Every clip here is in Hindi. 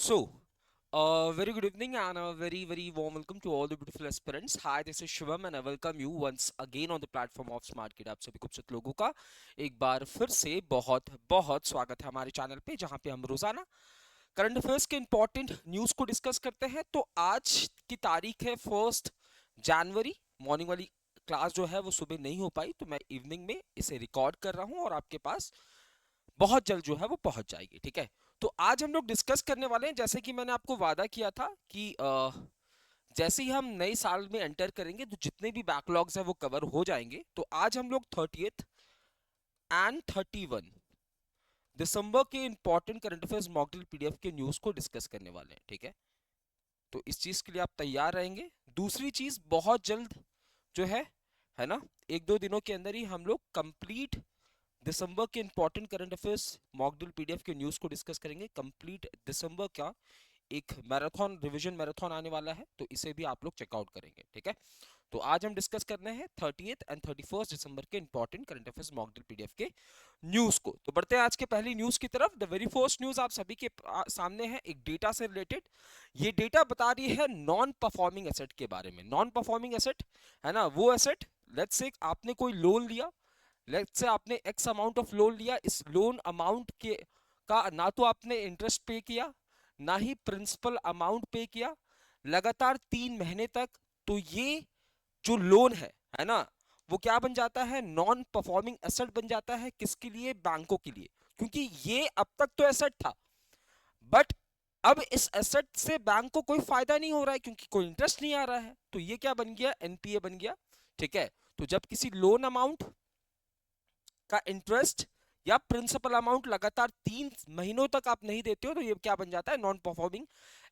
So, very good evening and a very warm welcome to all the beautiful aspirants. Hi, this is Shivam and I welcome you once again on the platform of Smart Kid. आप सभी खूबसूरत लोगों का एक बार फिर से बहुत बहुत स्वागत है हमारे चैनल पे, जहाँ पे हम रोजाना करंट अफेयर्स के इंपॉर्टेंट न्यूज़ को डिस्कस करते हैं। तो आज की तारीख है 1 जनवरी। मॉर्निंग वाली क्लास जो है वो सुबह नहीं हो पाई, तो मैं इवनिंग में इसे रिकॉर्ड कर रहा हूँ और आपके पास बहुत जल्द जो है वो पहुंच जाएगी। ठीक है, तो आज हम लोग डिस्कस करने वाले हैं, जैसे कि मैंने आपको वादा किया था कि जैसे ही हम नए साल में एंटर करेंगे तो जितने भी बैकलॉग्स हैं वो कवर हो जाएंगे। तो आज हम लोग 30th एंड 31 दिसंबर के important current affairs model PDF के न्यूज़ को डिस्कस करने वाले हैं। ठीक है, तो इस चीज़ के लिए आप तैयार रहेंगे। दूसरी चीज़, बहुत जल्द जो है ना, एक दो दिनों के अंदर ही हम लोग कंप्लीट दिसंबर के important current affairs mock drill PDF के न्यूज़ को डिस्कस करेंगे। कंप्लीट दिसंबर का एक मैराथन रिवीजन मैराथन आने वाला है, तो इसे भी आप लोग चेकआउट करेंगे। ठीक है, तो आज हम डिस्कस करने हैं 30th एंड 31 दिसंबर के important current affairs mock drill PDF के न्यूज़ को। तो बढ़ते हैं आज के पहली न्यूज़ की तरफ। द वेरी फर्स्ट न्यूज़ आप सभी के सामने है, एक डेटा से रिलेटेड। ये डेटा बता रही है नॉन परफॉर्मिंग एसेट के बारे में। नॉन परफॉर्मिंग एसेट है ना, वो एसेट, लेट्स से आपने कोई लोन लिया, लेट्स से आपने एक्स अमाउंट ऑफ लोन लिया, इस लोन अमाउंट के का ना तो आपने इंटरेस्ट पे किया ना ही प्रिंसिपल अमाउंट पे किया लगातार 3 महीने तक, तो ये जो लोन है ना, वो क्या बन जाता है, नॉन परफॉर्मिंग एसेट बन जाता है। किसके लिए? बैंकों के लिए, क्योंकि ये अब तक तो एसेट था, बट अब इस एसेट से बैंक को कोई फायदा नहीं हो रहा है क्योंकि कोई इंटरेस्ट नहीं आ रहा है, तो ये क्या बन गया, एनपीए बन गया। ठीक है, तो जब किसी लोन अमाउंट का इंटरेस्ट या प्रिंसिपल अमाउंट लगातार 3 महीनों तक आप नहीं देते हो, तो ये क्या बन जाता है, नॉन परफॉर्मिंग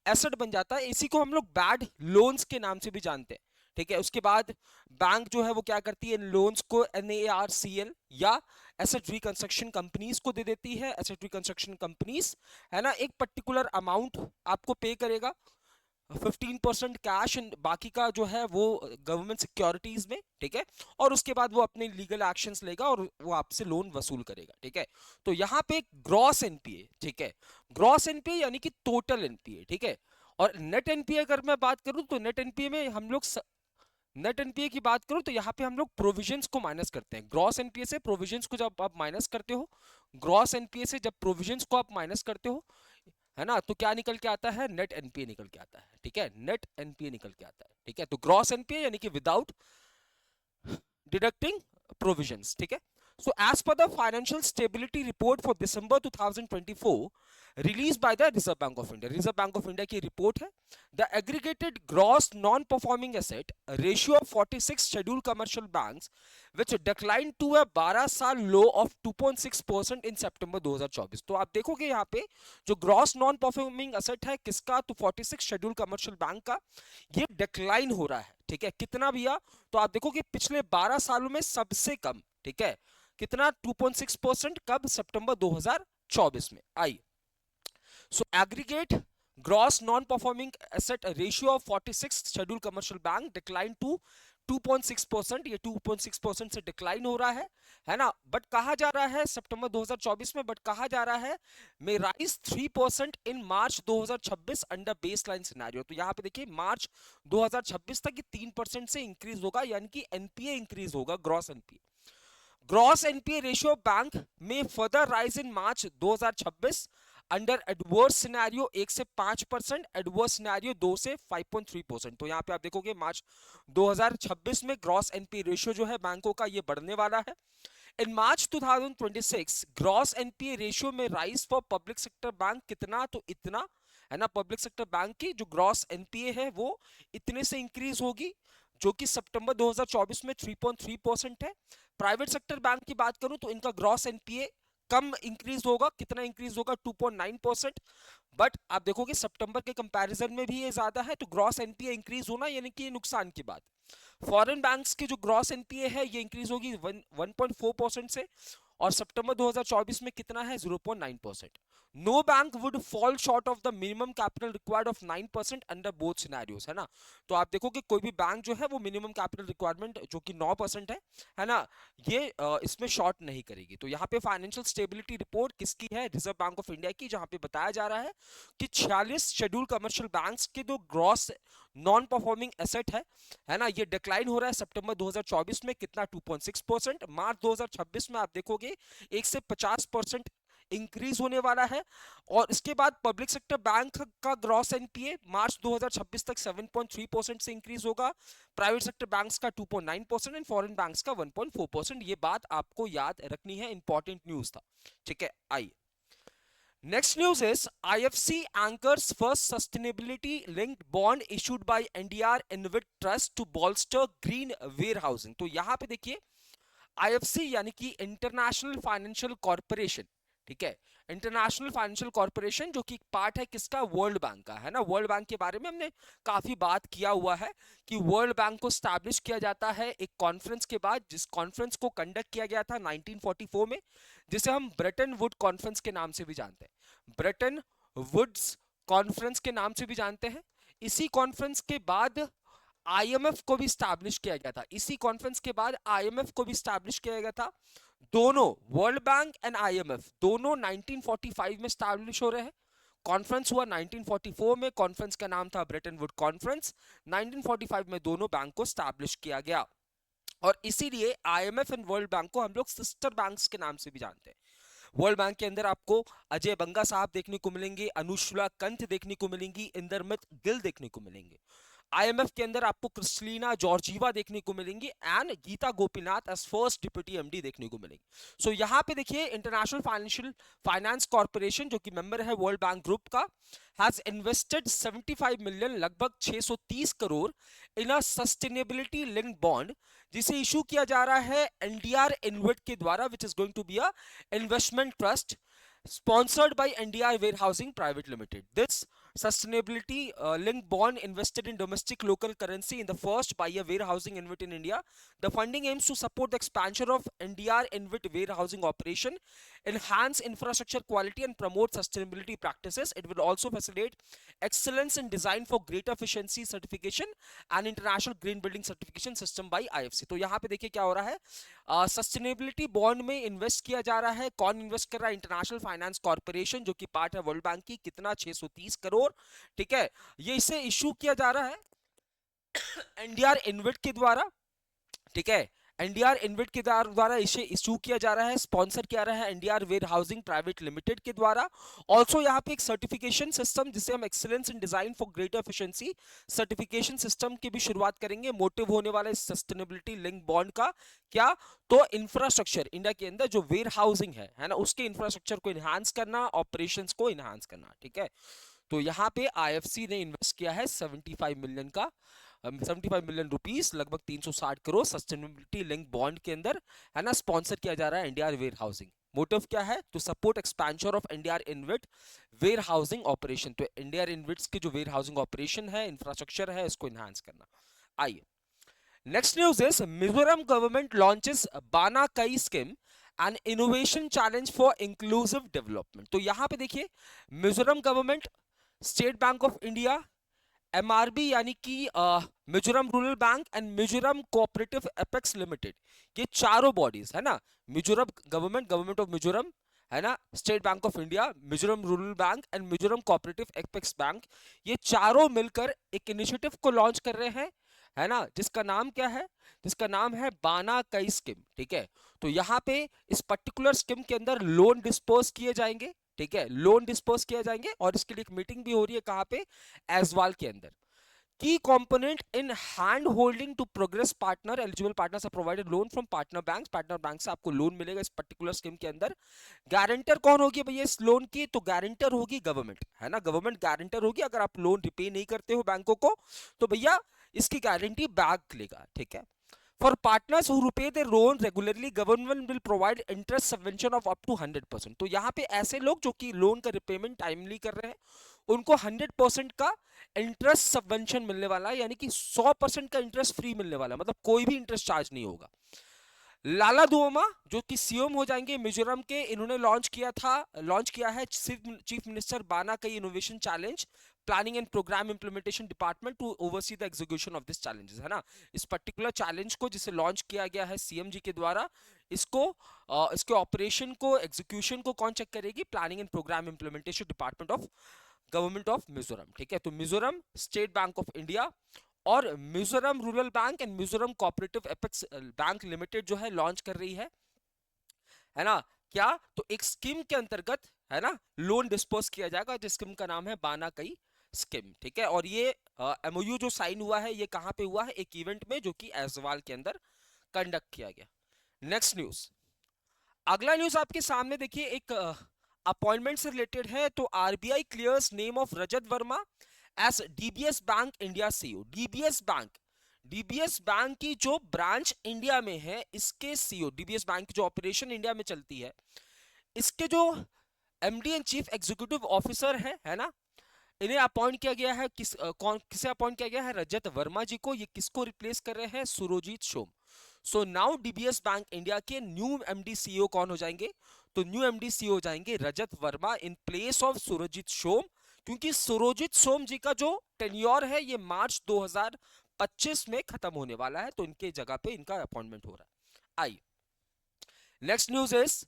एसेट बन जाता है। इसी को हम लोग बैड लोन्स के नाम से भी जानते हैं। ठीक है, उसके बाद बैंक जो है वो क्या करती है, इन लोन्स को एनएआरसीएल या एसेट रिकंस्ट्रक्शन कंपनीज को दे देती है। एसेट रिकंस्ट्रक्शन कंपनीज है ना, एक पर्टिकुलर अमाउंट आपको पे करेगा, 15% कैश एंड बाकी का जो है वो गवर्नमेंट सिक्योरिटीज में। ठीक है, और उसके बाद वो अपने लीगल एक्शंस लेगा और वो आपसे लोन वसूल करेगा। ठीक है, तो यहाँ पे ग्रॉस एनपीए, ठीक है, ग्रॉस एनपीए यानी कि टोटल एनपीए। ठीक है, और नेट एनपीए अगर मैं बात करूं तो नेट एनपीए में हम लोग नेट एनपीए की बात करूं तो यहाँ पे हम लोग प्रोविजंस को माइनस करते हैं। ग्रॉस एनपीए से प्रोविजंस को जब आप माइनस करते हो, ग्रॉस एनपीए से जब प्रोविजंस को आप माइनस करते हो, है ना, तो क्या निकल के आता है, नेट एनपीए निकल के आता है। ठीक है, नेट एनपीए निकल के आता है। ठीक है, तो ग्रॉस एनपीए यानी कि विदाउट डिडक्टिंग प्रोविजंस। ठीक है, so as per the financial stability report for December 2024 released by the Reserve Bank of India, Reserve Bank of India की रिपोर्ट है, the aggregated gross non-performing asset ratio of 46 scheduled commercial banks which declined to a 12 साल low of 2.6% in September 2024। तो आप देखोगे यहाँ पे जो ग्रॉस नॉन परफॉर्मिंग एसेट है किसका, तो 46 शेड्यूल कमर्शियल बैंक का, ये डिक्लाइन हो रहा है। ठीक है, कितना भैया, तो आप देखो कि पिछले 12 सालों में सबसे कम। ठीक है, कितना, 2.6%, कब, सितंबर 2024 में आई। So aggregate gross non performing asset ratio of 46 schedule commercial bank decline to 2.6%। ये 2.6% से डिक्लाइन हो रहा है ना, बट कहा जा रहा है सितंबर 2024 में, बट कहा जा रहा है मे राइज 3% इन मार्च 2026 अंडर बेसलाइन सिनेरियो। तो यहाँ पे देखिए मार्च 2026 तक ये 3% से इंक्रीज होगा, यानी कि एनपीए इंक्रीज होगा, gross NPA. Gross NPA ratio bank में further rise in March 2026 under adverse scenario 1 से 5%, एडवर्स सिनेरियो 2 से 5.3%। तो यहाँ पे आप देखोगे मार्च 2026 में ग्रॉस एनपीए रेशियो जो है बैंकों का ये बढ़ने वाला है। इन मार्च 2026 ग्रॉस एनपीए रेशियो में rise for public sector bank कितना, तो इतना, है ना, पब्लिक सेक्टर बैंक की जो ग्रॉस एनपीए है वो इतने से इंक्रीज होगी, जो कि सितंबर 2024 में 3.3% है। प्राइवेट सेक्टर बैंक की बात करूं तो इनका ग्रॉस एनपीए कम इंक्रीज होगा, कितना इंक्रीज होगा, 2.9%। बट आप देखोगे सितंबर के कंपैरिजन में भी ये ज्यादा है, तो ग्रॉस एनपीए इंक्रीज होना यानी कि नुकसान की बात। फॉरेन बैंक्स की जो ग्रॉस एनपीए है ये इंक्रीज होगी 1.4% से, और सितंबर 2024 में कितना है 0.9%। No bank would fall short of the minimum capital required of 9% under both scenarios, है ना। तो आप देखो कि कोई भी बैंक जो है वो मिनिमम कैपिटल रिक्वायरमेंट जो कि 9% है ना, ये इसमें शॉर्ट नहीं करेगी। तो यहाँ पे फाइनेंशियल स्टेबिलिटी रिपोर्ट किसकी है, रिजर्व बैंक ऑफ इंडिया की, जहां पे बताया जा रहा है कि 46 शेड्यूल कमर्शियल बैंक्स के जो ग्रॉस नॉन परफॉर्मिंग एसेट है ना, ये डिक्लाइन हो रहा है सितंबर 2024 में कितना 2.6%। मार्च 2026 में आप देखोगे 1 से 50% इंक्रीज होने वाला है। और इसके बाद पब्लिक सेक्टर बैंक का ग्रॉस एनपीए मार्च 2026 तक 7.3% से इंक्रीज होगा, प्राइवेट सेक्टर बैंक्स का 2.9% एंड फॉरेन बैंक्स का 1.4%। ये बात आपको याद रखनी है, इंपॉर्टेंट न्यूज था, ठीक है। आइए next news is IFC anchors first sustainability linked bond issued by NDR Invit Trust to bolster green warehousing। तो यहां पे देखिए आईएफसी यानी कि इंटरनेशनल फाइनेंशियल कॉर्पोरेशन, ठीक है, इंटरनेशनल फाइनेंशियल कॉर्पोरेशन जो कि पार्ट है किसका, वर्ल्ड बैंक का, है ना। वर्ल्ड बैंक के बारे में हमने काफी बात किया हुआ है कि वर्ल्ड बैंक को स्टैब्लिश किया जाता है एक कॉन्फ्रेंस के बाद, जिस कॉन्फ्रेंस को कंडक्ट किया गया था 1944 में, जिसे हम ब्रेटन वुड कॉन्फ्रेंस के नाम से भी जानते हैं, ब्रेटन वुड्स कॉन्फ्रेंस के नाम से भी जानते हैं। इसी कॉन्फ्रेंस के बाद आईएमएफ को भी स्टैब्लिश किया गया था, इसी कॉन्फ्रेंस के बाद आईएमएफ को भी स्टैब्लिश किया गया था। दोनों वर्ल्ड बैंक एंड आईएमएफ दोनों 1945 में स्टैब्लिश हो रहे हैं। कॉन्फ्रेंस हुआ 1944 में, कॉन्फ्रेंस का नाम था ब्रेटन वुड कॉन्फ्रेंस। 1945 में दोनों बैंक को स्टैब्लिश किया गया और इसीलिए आईएमएफ एंड वर्ल्ड बैंक को हम लोग सिस्टर बैंक्स के नाम से भी जानते हैं। वर्ल्ड बैंक के अंदर आपको अजय बंगा साहब देखने को मिलेंगे, अनुशुला कंठ देखने को मिलेंगी, इंदरमित गिल देखने को मिलेंगे। आईएमएफ के अंदर आपको क्रिस्टलीना जॉर्जीवा देखने को मिलेंगी and Geeta Gopinath as first deputy MD देखने को मिलेंगी। सो यहाँ पे देखिए इंटरनेशनल फाइनेंस कॉर्पोरेशन जो कि मेंबर है वर्ल्ड बैंक ग्रुप का, हैज इन्वेस्टेड 75 मिलियन, लगभग 630 crore in a sustainability linked bond, जिसे इशू किया जा रहा है एनडीआर इन्वेट के द्वारा, which is going to be a investment trust sponsored by NDR Warehousing Private Limited. This sustainability linked bond invested in domestic local currency in the first buyer warehousing InvIT in India. The funding aims to support the expansion of NDR InvIT warehousing operation, enhance infrastructure quality and promote sustainability practices. It will also facilitate excellence in design for greater efficiency certification and international green building certification system by IFC. तो यहाँ पे देखिए क्या हो रहा है, सस्टेनेबिलिटी बॉन्ड में इन्वेस्ट किया जा रहा है। कौन इन्वेस्ट कर रहा है, इंटरनेशनल फाइनेंस कॉर्पोरेशन जो कि पार्ट है वर्ल्ड बैंक की, कितना 630 करोड़, ठीक है। ये इसे इशू किया जा रहा है एनडीआर इन्वेट के द्वारा, ठीक है, एनडीआर इन्वेट के द्वारा इसे इशू किया जा रहा है, स्पॉन्सर किया रहा है NDR warehousing private limited के द्वारा। ऑल्सो यहाँ पे एक सर्टिफिकेशन सिस्टम जिसे हम excellence in design for greater efficiency certification system की भी शुरुआत करेंगे। मोटिव होने वाला इस सस्टेनेबिलिटी लिंक बॉन्ड का क्या, तो इंफ्रास्ट्रक्चर इंडिया के अंदर जो वेयर हाउसिंग है ना, उसके इंफ्रास्ट्रक्चर को इनहांस करना, ऑपरेशंस को इनहांस करना, ठीक है। तो यहाँ पे आईएफसी ने इन्वेस्ट किया है 75 मिलियन का 75 मिलियन रुपीस, लगभग 360 करोड़ सस्टेनेबिलिटी लिंक बॉन्ड के अंदर, है ना, स्पॉन्सर किया जा रहा है एनडीआर वेयर हाउसिंग। मोटिव क्या है, to support expansion of NDR InvIT warehousing operation. तो एनडीआर इन्विट्स के जो वेयर हाउसिंग ऑपरेशन है, इंफ्रास्ट्रक्चर है, इसको इनहांस करना। आइए next news is Mizoram government launches Bana Kaih scheme and innovation challenge for inclusive development. तो यहां पे देखिए Mizoram government, State bank of India, MRB यानी कि Mizoram rural bank and Mizoram cooperative Apex Limited, ये चारों बॉडीज है ना, Mizoram government, government of Mizoram, है ना, state bank of India, Mizoram rural bank and Mizoram cooperative apex bank, ये चारों मिलकर एक इनिशिएटिव को लॉन्च कर रहे हैं, है ना, जिसका नाम क्या है, जिसका नाम है बाना कई स्कीम, ठीक है। तो यहाँ पे इस पर्टिकुलर स्कीम के अंदर लोन डिस्पोज किए जाएंगे, ठीक है, लोन डिस्पोज किए जाएंगे और इसके लिए एक मीटिंग भी हो रही है कहां पे, एजवाल के अंदर। Key component in hand holding to progress partner, eligible partners are provided loan from partner bank से आपको लोन मिलेगा इस पर्टिकुलर स्कीम के अंदर। गारंटर कौन होगी भैया इस लोन की, तो गारंटर होगी गवर्नमेंट, है ना, गवर्नमेंट गारंटर होगी। अगर आप लोन रिपे नहीं करते हो बैंकों को तो भैया इसकी गारंटी बैंक लेगा, ठीक है। For partners who repay their loan regularly, government will provide interest subvention of up to 100%। तो यहाँ पे ऐसे लोग जो कि लोन का रिपेमेंट टाइमली कर रहे हैं, उनको 100% का इंटरेस्ट सबवेंशन मिलने वाला है, यानी कि 100% का इंटरेस्ट फ्री मिलने वाला है, मतलब कोई भी इंटरेस्ट चार्ज नहीं होगा। लालादुओमा जो कि सीएम हो जाएंगे मिजोरम के, इन्होंने लॉन्च किया है chief minister Bana Kaih innovation challenge planning and programme implementation department to oversee the execution of this challenges, है ना। इस पर्टिकुलर चैलेंज को जिसे लॉन्च किया गया है सीएम जी के द्वारा, इसको इसके ऑपरेशन को, एग्जीक्यूशन को कौन चेक करेगी? Planning and programme implementation department of government of Mizoram, ठीक है। तो Mizoram state bank of India और Mizoram rural bank and Mizoram cooperative apex bank limited जो है लॉन्च कर रही है ना। क्या? तो एक स्कीम के अंतर्गत, है ना, लोन डिस्पर्स किया जाएगा, जिस स्कीम का नाम है बाना कई स्कीम, ठीक है। और ये एमओयू जो साइन हुआ है, ये कहां पे हुआ है? एक इवेंट में जो कि ऐजवाल के अंदर कंडक्ट किया गया। नेक्स्ट न्यूज, अगला न्यूज आपके सामने देखिए, एक अपॉइंटमेंट से रिलेटेड है। तो RBI clears name of Rajat Verma as DBS bank India CEO. DBS bank की जो ब्रांच इंडिया में है, इसके सीईओ, डीबीएस बैंक की जो ऑपरेशन इंडिया में चलती है, इसके जो MD and chief executive officer है ना, इन्हें अपॉइंट किया गया है। किसे अपॉइंट किया गया है? रजत वर्मा जी को। ये किसको रिप्लेस कर रहे हैं? Surjit Som. So now DBS bank India के न्यू एमडी सीईओ कौन हो जाएंगे? तो न्यू एमडी सीईओ हो जाएंगे Rajat Verma in place of Surjit Som, क्योंकि सुरजीत सोम जी का जो टेन्योर है ये मार्च 2025 में खत्म होने वाला है, तो इनके जगह पे इनका अपॉइंटमेंट हो रहा है। I next news is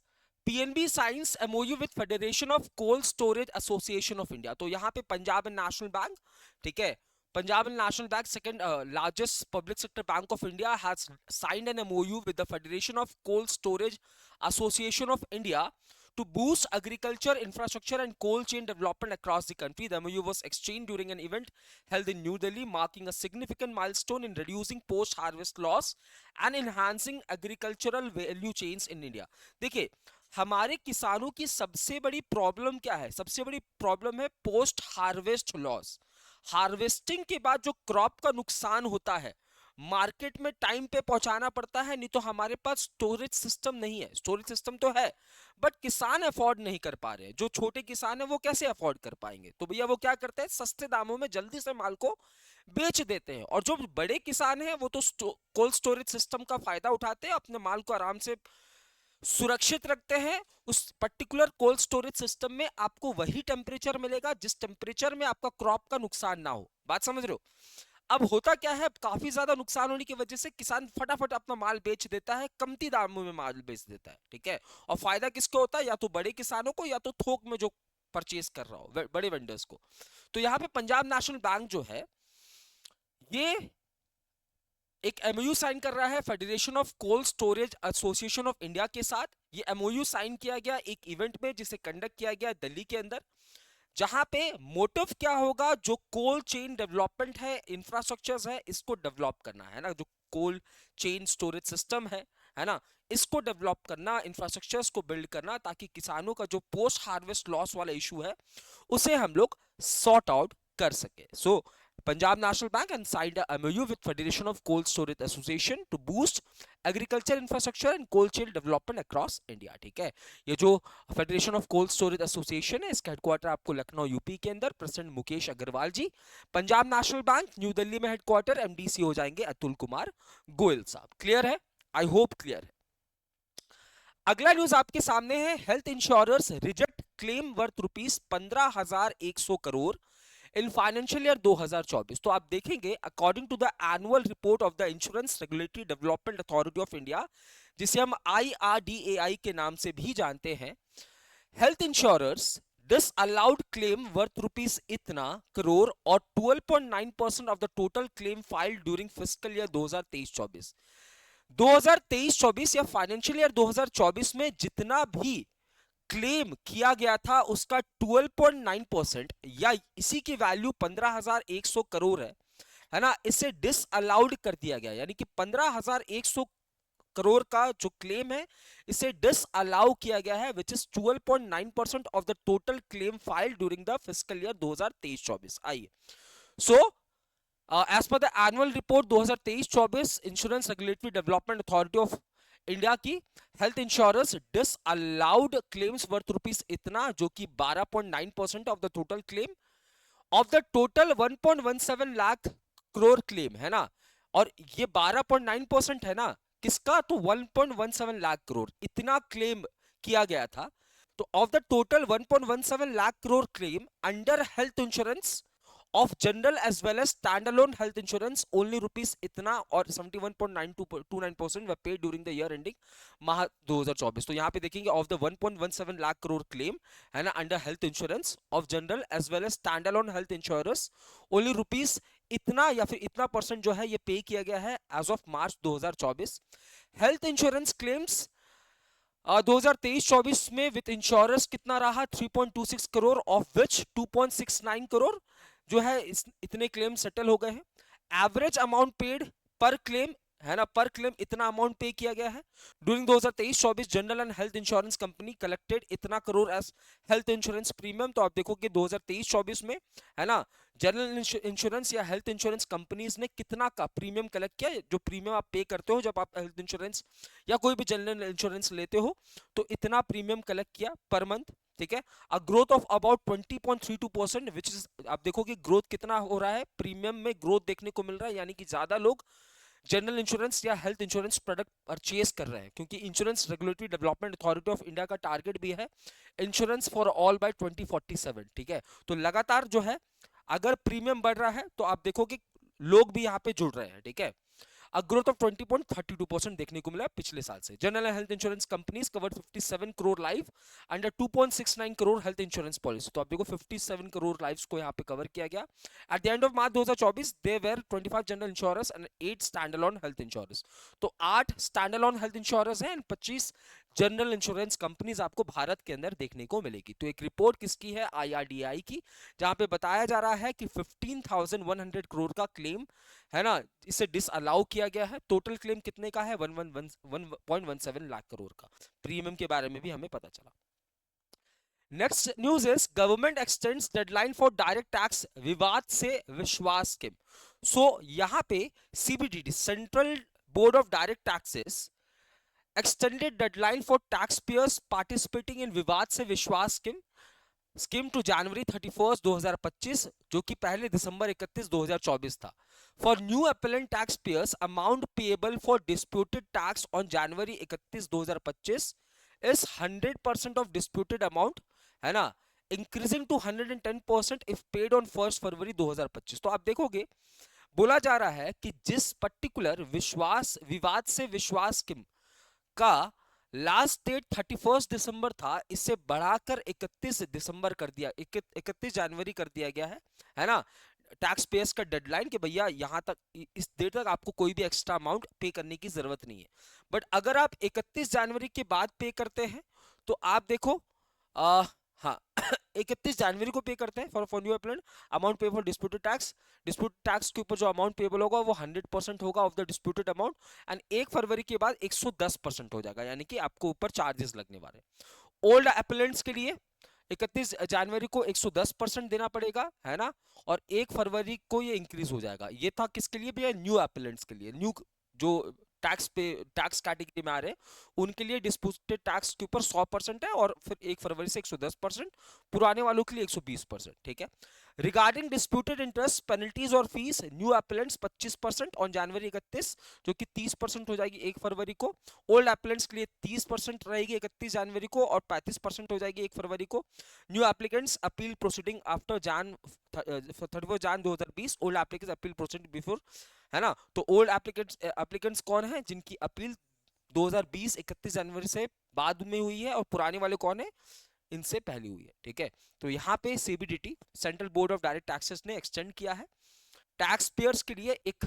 PNB signs MOU with federation of cold storage association of India. तो यहाँ पे पंजाब एंड नेशनल बैंक, ठीक है, Punjab and national bank, second largest public sector bank of India, has signed an MOU with the federation of cold storage association of India to boost agriculture infrastructure and cold chain development across the country. The MOU was exchanged during an event held in New Delhi, marking a significant milestone in reducing post-harvest loss and enhancing agricultural value chains in India. देखिए, हमारे किसानों की सबसे बड़ी प्रॉब्लम क्या है? सबसे बड़ी प्रॉब्लम है पोस्ट हार्वेस्ट लॉस। हार्वेस्टिंग के बाद जो क्रॉप का नुकसान होता है, मार्केट में टाइम पे पहुंचाना पड़ता है, नहीं तो हमारे पास स्टोरेज सिस्टम नहीं है। स्टोरेज सिस्टम तो है, बट किसान अफोर्ड नहीं कर पा रहे हैं। जो छोटे किसान है वो कैसे अफोर्ड कर पाएंगे? तो भैया वो क्या करते हैं? सस्ते दामों में जल्दी से माल को बेच देते हैं। और जो बड़े किसान हैं वो तो कोल्ड स्टोरेज सिस्टम का फायदा उठाते हैं, अपने माल को आराम से सुरक्षित रखते हैं। उस पर्टिकुलर कोल्ड स्टोरेज सिस्टम में आपको वही टेम्परेचर मिलेगा जिस टेम्परेचर में आपका क्रॉप का नुकसान ना हो। बात समझ रहे हो? अब होता क्या है, काफी ज्यादा नुकसान होने की वजह से किसान फटाफट अपना माल बेच देता है, कमती दामों में माल बेच देता है, ठीक है। और फायदा किसको होता है? या तो बड़े किसानों को, या तो थोक में जो परचेज कर रहा हो, बड़े वेंडर्स को। तो यहाँ पे पंजाब नेशनल बैंक जो है, ये एक एमओयू साइन कर रहा है federation of cold storage association of India के साथ। ये एमओयू साइन किया गया एक इवेंट में जिसे कंडक्ट किया गया दिल्ली के अंदर, जहां पे मोटिव क्या होगा? जो कोल्ड चेन डेवलपमेंट है, इंफ्रास्ट्रक्चर्स है, इसको डेवलप करना है ना। जो कोल्ड चेन स्टोरेज सिस्टम है ना, इसको डेवलप करना, इंफ्रास्ट्रक्चर्स को बिल्ड करना, ताकि किसानों का जो पोस्ट हार्वेस्ट लॉस वाला इशू है उसे हम लोग सॉर्ट आउट कर सके। So Punjab national bank and signed MOU with federation of cold storage association to boost agriculture infrastructure and cold chain development across India, ठीक है। ये जो federation of cold storage association है, इसका हेडक्वार्टर आपको लखनऊ यूपी के अंदर, president Mukesh Agarwal ji. Punjab national bank new Delhi में हेडक्वार्टर, एमडीसी हो जाएंगे अतुल कुमार गोयल साहब। क्लियर है? आई होप क्लियर है। अगला न्यूज आपके सामने है, health insurers reject claim worth ₹15,100 crore in financial year 2024। तो आप देखेंगे, according to the annual report of the Insurance regulatory development authority of India, जिसे हम IRDAI के नाम से भी जानते हैं, health insurers disallowed claim worth rupees इतना करोड़ और 12.9% of the total claim filed during fiscal year 2023-24। 2023-24 या फाइनेंशियल ईयर 2024 में जितना भी क्लेम किया गया था उसका 12.9% या इसी की वैल्यू 15,100 करोड़ है ना, इसे डिसअलाउड कर दिया गया। यानी कि 15,100 करोड़ का जो क्लेम है इसे डिसअलाउ किया गया है, which is 12.9% of the total claim filed during the fiscal year 2023-24। आइए, so as per the annual report 2023-24 insurance regulatory development authority of India की, health insurance disallowed claims worth rupees इतना, जो कि 12.9% of the total claim of the total 1.17 lakh crore claim है ना। और ये 12.9% है ना, किसका? तो 1.17 लाख करोड़ इतना क्लेम किया गया था। तो of the total 1.17 lakh crore claim under health insurance of general as well as standalone health insurance, only rupees इतना और 71.9229% were paid during the year ending माह 2024। तो यहाँ पे देखेंगे of the 1.17 lakh crore claim है ना under health insurance of general as well as standalone health insurance, only rupees इतना या फिर इतना परसेंट जो है ये पे किया गया है as of March 2024। Health insurance claims 2023-24 में विद इंश्योरेंस कितना रहा? 3.26 करोड़, ऑफ विच 2.69 करोड़ जो है इतने क्लेम सेटल हो गए हैं। एवरेज अमाउंट पेड पर क्लेम है ना, पर क्लेम इतना अमाउंट पे किया गया है। During 2023-24 general and health insurance company collected इतना crore as health insurance premium. तो आप देखोगे 2023-24 में है ना जनरल इंश्योरेंस या हेल्थ इंश्योरेंस कंपनीज ने कितना का प्रीमियम कलेक्ट किया। जो प्रीमियम आप पे करते हो जब आप हेल्थ इंश्योरेंस या कोई भी जनरल इंश्योरेंस लेते हो तो इतना प्रीमियम कलेक्ट किया पर मंथ, ठीक है। A growth of about 20.32%, which is आप देखोगे ग्रोथ कितना हो रहा है, प्रीमियम में ग्रोथ देखने को मिल रहा है, यानी कि ज्यादा लोग जनरल इंश्योरेंस या हेल्थ इंश्योरेंस प्रोडक्ट परचेज कर रहे हैं, क्योंकि insurance regulatory development authority of India का टारगेट भी है इंश्योरेंस फॉर ऑल बाय 2047, ठीक है। तो लगातार जो है अगर प्रीमियम बढ़ रहा है तो आप देखोगे लोग भी यहाँ पे जुड़ रहे हैं, ठीक है। A growth of 20.32% देखने को मिला पिछले साल से। General health insurance companies covered 57 crore life under 2.69 crore health insurance policy. तो आप देखो 57 करोड़ लाइव्स को यहाँ पे कवर किया गया। At the end of March 2024 they were 25 general insurance and 8 standalone health insurance. तो 8 स्टैंडअलोन हेल्थ इंश्योरेंस हैं एंड 25 जनरल इंश्योरेंस कंपनीज आपको भारत के अंदर देखने को मिलेगी। तो एक रिपोर्ट किसकी है? IRDAI की, जहां पे बताया जा रहा है कि 15,100 करोड़ का क्लेम है ना इसे डिसअलाउ किया गया है। टोटल क्लेम कितने का है? 1.17 लाख करोड़ का। प्रीमियम के बारे में भी हमें पता चला। Next news is government x tends deadline for direct tax विवाद से विश्वास स्कीम। सो यहां पे CBDT central board of direct taxes extended deadline for tax payers participating in विवाद से विश्वास स्कीम टू जनवरी 31 2025, जो कि पहले दिसंबर 31 2024 था। For new appellant taxpayers amount payable for disputed tax on जनवरी 31 2025 इज 100% ऑफ डिस्प्यूटेड अमाउंट है ना, increasing to 110% if paid on 1 फरवरी 2025। तो आप देखोगे बोला जा रहा है कि जिस पर्टिकुलर विश्वास विवाद से विश्वास स्कीम का लास्ट डेट 31 दिसंबर था, इससे बढ़ाकर 31 दिसंबर कर दिया, 31 जनवरी कर दिया गया है ना, टैक्स पेयर्स का डेडलाइन कि भैया यहां तक इस डेट तक आपको कोई भी एक्स्ट्रा अमाउंट पे करने की जरूरत नहीं है। बट अगर आप 31 जनवरी के बाद पे करते हैं तो आप देखो हाँ 31 जनवरी को पे करते हैं फॉर न्यू अपीलेंट अमाउंट पे फॉर डिस्प्यूटेड टैक्स के ऊपर जो अमाउंट पेबल होगा वो 100% होगा of the disputed amount and 1 फरवरी के बाद 110% हो जाएगा, यानी कि आपको ऊपर चार्जेस लगने वाले। ओल्ड अपीलेंट्स के लिए 31 जनवरी को 110% देना पड़ेगा है ना, और 1 फरवरी को ये इंक्रीज हो जाएगा। ये था किसके लिए भैया? न्यू अपीलेंट्स के लिए, न्यू जो टैक्स कैटेगरी में आ रहे हैं उनके लिए डिस्प्यूटेड टैक्स के ऊपर 100% है और फिर 1 फरवरी से 110%, पुराने वालों के लिए 120%, ठीक है। रिगार्डिंग डिस्प्यूटेड इंटरेस्ट पेनल्टीज और फीस न्यू अपीलेंट्स 25% ऑन जनवरी 31, जो कि 30% हो जाएगी 1 फरवरी को। ओल्ड अपीलेंट्स के लिए 30% रहेगी 31 जनवरी को और 35% हो जाएगी 1 फरवरी को। New applicants appeal proceeding after 31 जान 2020, old applicants appeal proceeding before है ना। तो ओल्ड एप्लीकेंट्स कौन है? जिनकी अपील 2020 31 जनवरी से बाद में हुई है, और पुराने वाले कौन है? इनसे पहले हुई है, ठीक है। तो यहाँ पे CBDT central board of direct taxes ने एक्सटेंड किया है टैक्स पेयर्स के लिए एक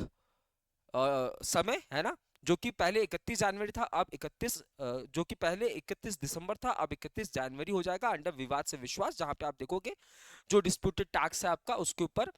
समय है ना, जो कि पहले 31 जनवरी था, अब 31 जो कि पहले 31 दिसंबर था, अब 31 जनवरी हो जाएगा अंडर विवाद से विश्वास, जहां पे आप देखोगे जो डिस्प्यूटेड टैक्स है आपका उसके ऊपर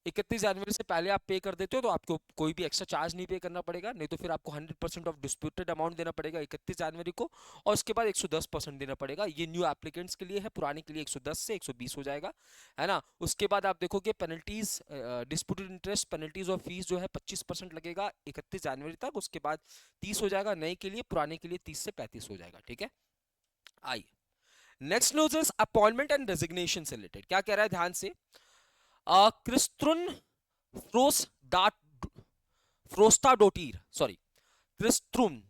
31 जनवरी से पहले आप पे कर देते हो तो आपको कोई भी एक्स्ट्रा चार्ज नहीं पे करना पड़ेगा, नहीं तो फिर आपको 100% ऑफ डिस्प्यूटेड अमाउंट देना पड़ेगा 31 जनवरी को, और उसके बाद 110% देना पड़ेगा। ये न्यू एप्लीकेंट्स के लिए है, पुराने के लिए 110 से 120 हो जाएगा है ना। उसके बाद आप देखोगे पेनल्टीज, डिस्प्यूटेड इंटरेस्ट पेनल्टीज और फीस जो है 25% लगेगा 31 जनवरी तक, उसके बाद 30 हो जाएगा नए के लिए, पुराने के लिए 30 से 35 हो जाएगा, ठीक है। आइए next news is appointment and resignation से रिलेटेड। क्या कह रहा है ध्यान से, Kristrun Frostadottir Kristrun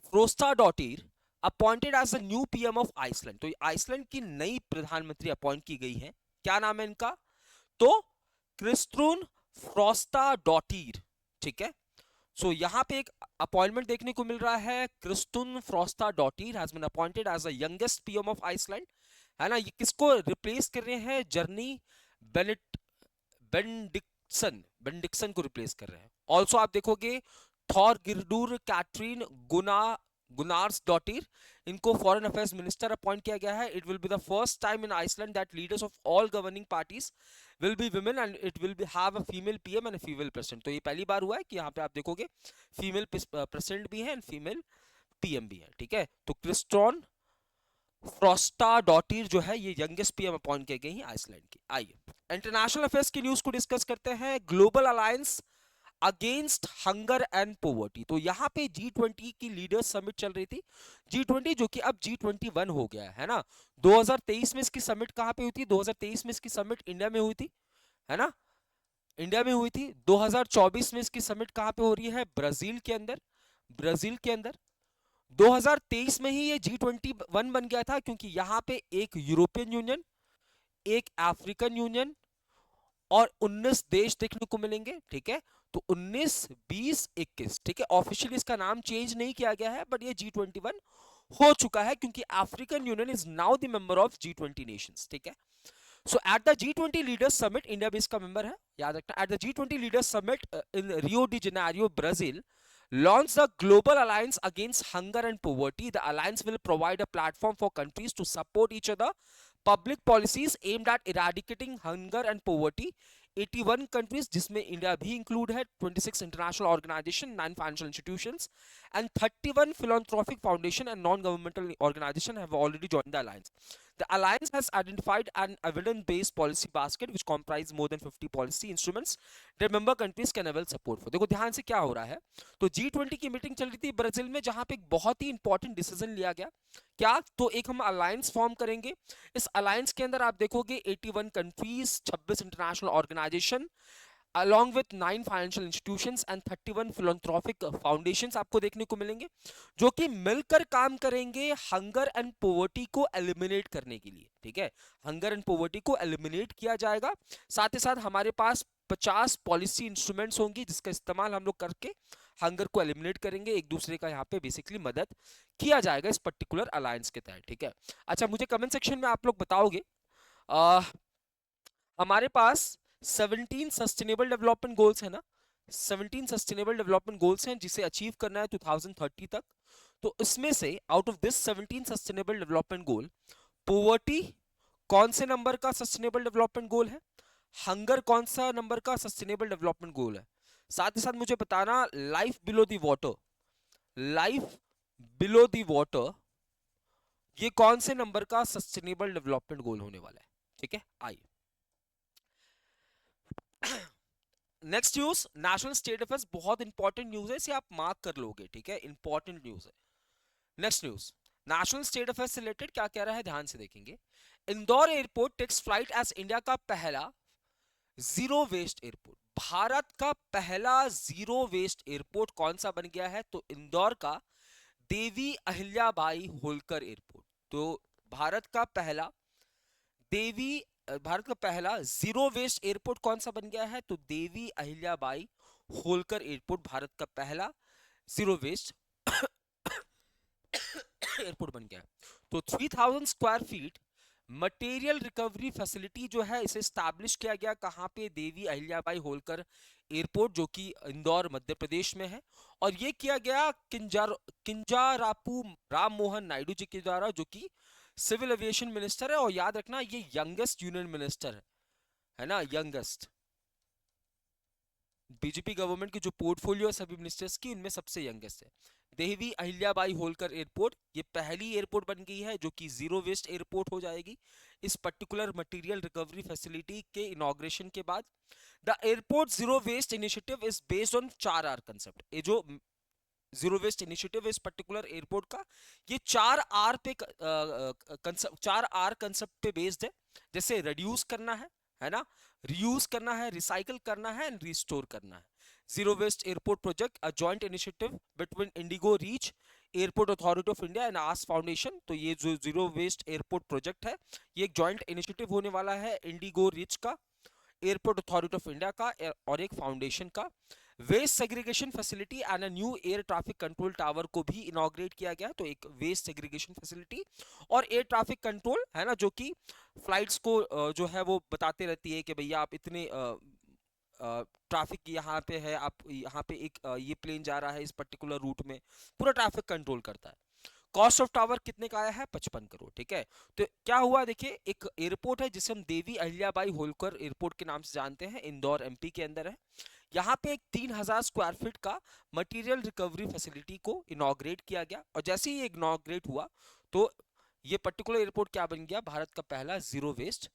Frostadottir appointed as the new PM of Iceland. तो आइसलैंड की नई प्रधानमंत्री अपॉइंट की गई है। क्या नाम है इनका? तो क्रिस्ट्रून फ्रोस्टाडोटिर। ठीक है, सो यहां पे एक अपॉइंटमेंट देखने को मिल रहा है। Kristrun Frostadottir has been appointed as the youngest PM of Iceland, है ना। ये किसको रिप्लेस कर रहे हैं? जर्नी बेनेट बेंडिक्सन बेंडिक्सन को रिप्लेस कर रहे हैं। ऑल्सो आप देखोगे थॉर गिरडूर कैटरीन गुनार्स डॉटिर, इनको फॉरेन अफेयर्स मिनिस्टर अपॉइंट किया गया है। It will be the first time in Iceland that leaders of all governing parties will be women and it will be have a female PM and a female president। तो ये पहली बार हुआ है कि यहाँ पे आप देखोगे फीमेल प्रेसिडेंट भी है एंड फीमेल पीएम भी है। ठीक है, तो क्रिस्टोन फ्रोस्टाडोटिर जो है ये यंगेस्ट पीएम अपॉइंट की गई है आइसलैंड की। आइए इंटरनेशनल अफेयर्स की न्यूज को डिस्कस करते हैं। Global alliance against hunger and poverty. तो यहाँ पे G20 की लीडर्स समिट चल रही थी। G20 जो कि अब G21 हो गया है ना। 2023 में इसकी समिट कहाँ पे हुई थी? 2023 में इसकी समिट इंडिया में हुई थी, है ना, इंडिया में हुई थी। 2024 में इसकी समिट कहाँ पे हो रही है? ब्राजील के अंदर, ब्राजील के अंदर। 2023 में ही ये G21 बन गया था क्योंकि यहाँ पे एक यूरोपियन यूनियन, एक अफ्रीकन यूनियन और 19 देश देखने को मिलेंगे। ठीक है, तो 19, 20, 21। ठीक है, ऑफिशियली इसका नाम चेंज नहीं किया गया है बट ये G21 हो चुका है क्योंकि African union is now the member of G20 nations. ठीक है, so at the G20 leaders summit, India भी इसका मेंबर है, याद रखना। At the G20 leaders summit in Rio de Janeiro, Brazil, launch the global alliance against hunger and poverty. The alliance will provide a platform for countries to support each other public policies aimed at eradicating hunger and poverty। 81 countries जिसमें इंडिया भी इंक्लूड है, 26 international organisation, 9 financial institutions and 31 philanthropic foundation and non-governmental organization have already joined the alliance। The alliance has identified an evidence-based policy basket which comprise more than 50 policy instruments that member countries can avail support for। देखो ध्यान से क्या हो रहा है, तो G20 की मीटिंग चल रही थी ब्राजील में जहां पे एक बहुत ही इंपॉर्टेंट डिसीजन लिया गया। क्या? तो एक हम अलायंस फॉर्म करेंगे। इस अलायंस के अंदर आप देखोगे 81 countries, 26 international organisation along with 9 financial institutions and 31 philanthropic foundations आपको देखने को मिलेंगे जो कि मिलकर काम करेंगे हंगर एंड पोवर्टी को एलिमिनेट करने के लिए। ठीक है, हंगर एंड पोवर्टी को एलिमिनेट किया जाएगा। साथ ही साथ हमारे पास 50 पॉलिसी इंस्ट्रूमेंट्स होंगी जिसका इस्तेमाल हम लोग करके हंगर को एलिमिनेट करेंगे। एक दूसरे का यहाँ पे बेसिकली मदद किया जाएगा इस पर्टिकुलर अलायंस के तहत। ठीक है, अच्छा मुझे कमेंट सेक्शन में आप लोग बताओगे हमारे पास 17 सस्टेनेबल डेवलपमेंट गोल्स है ना, 17 सस्टेनेबल डेवलपमेंट गोल्स हैं जिसे अचीव करना है 2030 तक। तो इसमें से out of this 17 sustainable development goal, poverty कौन से नंबर का सस्टेनेबल डेवलपमेंट गोल है? हंगर कौन सा नंबर का सस्टेनेबल डेवलपमेंट गोल है? साथ ही साथ मुझे बताना life below the water, life below the water ये कौन से नंबर का सस्टेनेबल डेवलपमेंट गोल होने वाला है। ठीक है, आइए next news, national state affairs, बहुत इंपॉर्टेंट न्यूज है, इसे आप मार्क कर लोगे। ठीक है, इंपॉर्टेंट न्यूज है। Next news national state affairs से रिलेटेड क्या कह रहा है, ध्यान से देखेंगे। Indore airport takes flight as India का पहला जीरो वेस्ट एयरपोर्ट। भारत का पहला जीरो वेस्ट एयरपोर्ट कौन सा बन गया है? तो इंदौर का देवी अहिल्याबाई होलकर एयरपोर्ट। तो भारत का पहला भारत का पहला जीरो वेस्ट एयरपोर्ट कौन सा बन गया है? तो देवी अहिल्याबाई होलकर एयरपोर्ट भारत का पहला जीरो वेस्ट एयरपोर्ट बन गया है। तो 3000 square feet material recovery facility जो है इसे स्टैब्लिश किया गया कहां पे? देवी अहिल्याबाई होलकर एयरपोर्ट जो कि इंदौर मध्य प्रदेश में है। और ये किया गया किंजारापू राम मोहन नायडू जी के द्वारा जो कि सिविल एविएशन मिनिस्टर है। और याद रखना ये यंगेस्ट यूनियन मिनिस्टर है ना, यंगेस्ट। बीजेपी गवर्नमेंट की जो पोर्टफोलियो है सभी मिनिस्टर्स की उनमें सबसे यंगेस्ट है। देवी अहिल्याबाई होलकर एयरपोर्ट ये पहली एयरपोर्ट बन गई है जो कि जीरो वेस्ट एयरपोर्ट हो जाएगी इस पर्टिकुलर मटेरियल रिकवरी फैसिलिटी के इनॉग्रेशन के बाद। The airport zero waste initiative is based on 4R concept. ये जो जीरो वेस्ट इनिशिएटिव इस पर्टिकुलर एयरपोर्ट का ये 4R पे 4R कंसेप्ट पे बेस्ड है। जैसे रिड्यूस करना है है ना, रीयूज करना है, रिसाइकल करना है एंड रिस्टोर करना है। Zero waste airport project, a joint initiative between IndiGo reach, airport authority of India and आस फाउंडेशन। तो ये जो जीरो वेस्ट एयरपोर्ट प्रोजेक्ट है, ये एक जॉइंट इनिशिएटिव होने वाला है इंडिगो रीच का, एयरपोर्ट अथॉरिटी ऑफ इंडिया का और एक फाउंडेशन का। Waste segregation facility and a new air traffic control tower को भी इनॉग्रेट किया गया। तो एक वेस्ट सेग्रीगेशन फैसिलिटी और एयर ट्रैफिक कंट्रोल, है ना, जो कि फ्लाइट्स को जो है वो बताते रहती है कि भैया आप इतने ट्रैफिक यहाँ पे है, आप यहाँ पे एक ये प्लेन जा रहा है इस पर्टिकुलर रूट में, पूरा ट्रैफिक कंट्रोल करता है। कॉस्ट ऑफ टावर कितने का आया है? 55 करोड़। ठीक है, तो क्या हुआ, देखिए एक एयरपोर्ट है जिसे हम देवी अहिल्याबाई होलकर एयरपोर्ट के नाम से जानते हैं, इंदौर एमपी के अंदर है। यहाँ पे एक 3000 स्क्वायर फीट का मटेरियल रिकवरी फैसिलिटी को इनॉग्रेट किया गया, और जैसे ही इनॉग्रेट हुआ तो ये पर्टिकुलर एयरपोर्ट क्या बन गया? भारत का पहला जीरो वेस्ट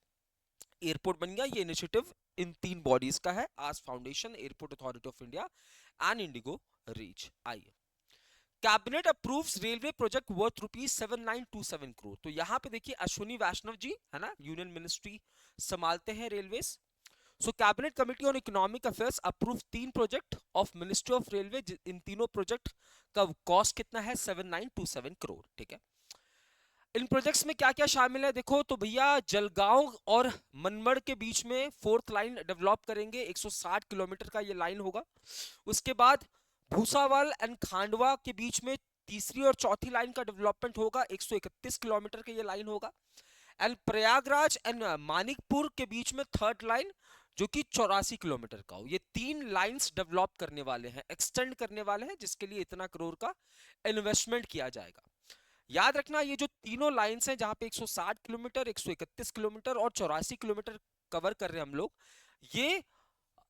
एयरपोर्ट बन गया। ये इनिशिएटिव इन 3 बॉडीज का है, आज foundation, airport authority of India and IndiGo reach. आइए, cabinet approves railway project worth ₹7927 crore. तो यहाँ पे देखिए अश्विनी वैष्णव जी, है ना, यूनियन मिनिस्ट्री संभालते हैं railways. So cabinet committee on economic affairs approve 3 project of ministry of railway. इन तीनों प्रोजेक्ट का कॉस्ट कितना है? 7927 करोड़। ठीक है, इन प्रोजेक्ट्स में क्या क्या शामिल है देखो तो भैया, जलगांव और मनमड़ के बीच में फोर्थ लाइन डेवलप करेंगे, 160 किलोमीटर का ये लाइन होगा। उसके बाद भूसावल एंड खांडवा के बीच में तीसरी और चौथी लाइन का डेवलपमेंट होगा, 131 किलोमीटर का ये लाइन होगा। एंड प्रयागराज एंड मानिकपुर के बीच में थर्ड लाइन, जो कि 84 किलोमीटर का हो। ये 3 लाइंस डेवलप करने वाले हैं, एक्सटेंड करने वाले हैं, जिसके लिए इतना करोड़ का इन्वेस्टमेंट किया जाएगा। याद रखना, ये जो तीनों लाइंस हैं जहां पे 160 किलोमीटर, 131 किलोमीटर और 84 किलोमीटर कवर कर रहे हैं हम लोग, ये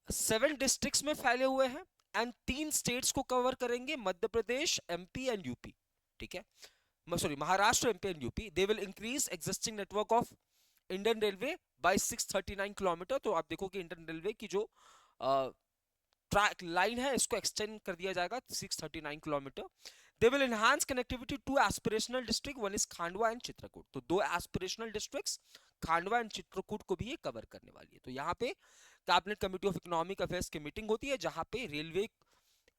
7 डिस्ट्रिक्ट्स में फैले हुए हैं एंड 3 स्टेट्स को कवर करेंगे, Madhya Pradesh, MP and UP. ठीक है, sorry, Maharashtra, MP and UP. They will increase existing network of Indian railway by 639 kilometre. तो आप देखो कि इंडियन रेलवे की जो ट्रैक लाइन है इसको एक्सटेंड कर दिया जाएगा 639 kilometre. They will enhance connectivity to aspirational district, one is Khandwa and Chitrakoot. तो 2 aspirational districts, Khandwa and Chitrakoot को भी ये कवर करने वाली है। तो यहाँ पे cabinet committee of economic affairs की मीटिंग होती है, जहां पे रेलवे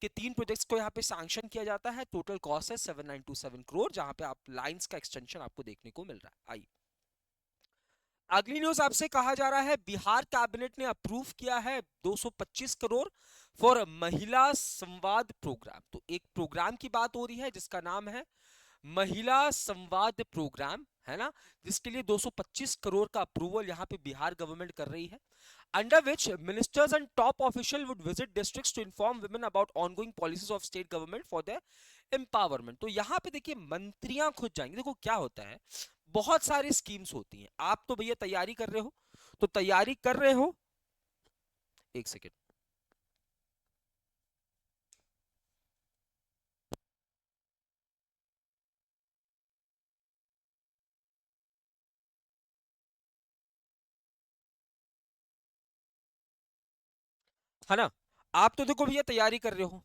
के 3 प्रोजेक्ट्स को यहाँ पे सैंक्शन किया जाता है। टोटल कॉस्ट है 7927 करोड़, जहां पे आप लाइंस का एक्सटेंशन आपको देखने को मिल रहा है। आइए, अगली न्यूज आपसे कहा जा रहा है, बिहार कैबिनेट ने अप्रूव किया है 225 करोड़ फॉर महिला संवाद प्रोग्राम। तो एक प्रोग्राम की बात हो रही है जिसका नाम है महिला संवाद प्रोग्राम, है ना, जिसके लिए 225 करोड़ का अप्रूवल यहाँ पे बिहार गवर्नमेंट कर रही है। Under which ministers and top official would visit districts to inform women about ongoing policies of state government for their empowerment. तो यहाँ पे देखिए मंत्रियां खुद जाएंगे। देखो क्या होता है, बहुत सारी स्कीम्स होती हैं, आप तो भैया तैयारी कर रहे हो, तो तैयारी कर रहे हो, एक सेकेंड, है ना, आप तो देखो भैया तैयारी कर रहे हो,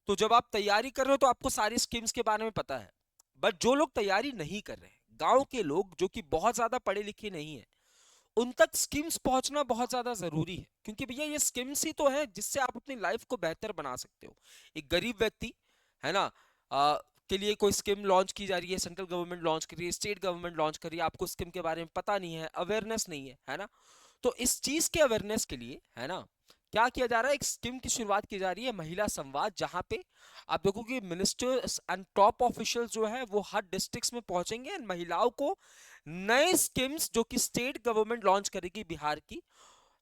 तो जब आप तैयारी कर रहे हो तो आपको सारी स्कीम्स के बारे में पता है। बट जो लोग तैयारी नहीं कर रहे हैं, गांव के लोग जो कि बहुत ज्यादा पढ़े लिखे नहीं है, उन तक स्कीम्स पहुंचना बहुत ज्यादा जरूरी है, क्योंकि भैया ये स्कीम्स ही तो है जिससे आप अपनी लाइफ को बेहतर बना सकते हो। एक गरीब व्यक्ति, है ना, के लिए कोई स्कीम लॉन्च की जा रही है, सेंट्रल गवर्नमेंट लॉन्च कर रही है, स्टेट गवर्नमेंट लॉन्च कर रही है, आपको स्कीम के बारे में पता नहीं है, अवेयरनेस नहीं है ना, तो इस चीज के अवेयरनेस के लिए, है ना, क्या किया जा रहा है, एक स्कीम की शुरुआत की जा रही है, महिला संवाद, जहां पे आप देखोगे मिनिस्टर्स एंड टॉप ऑफिशियल्स जो है वो हर डिस्ट्रिक्ट्स में पहुंचेंगे एंड महिलाओं को नए स्कीम्स जो कि स्टेट गवर्नमेंट लॉन्च करेगी बिहार की,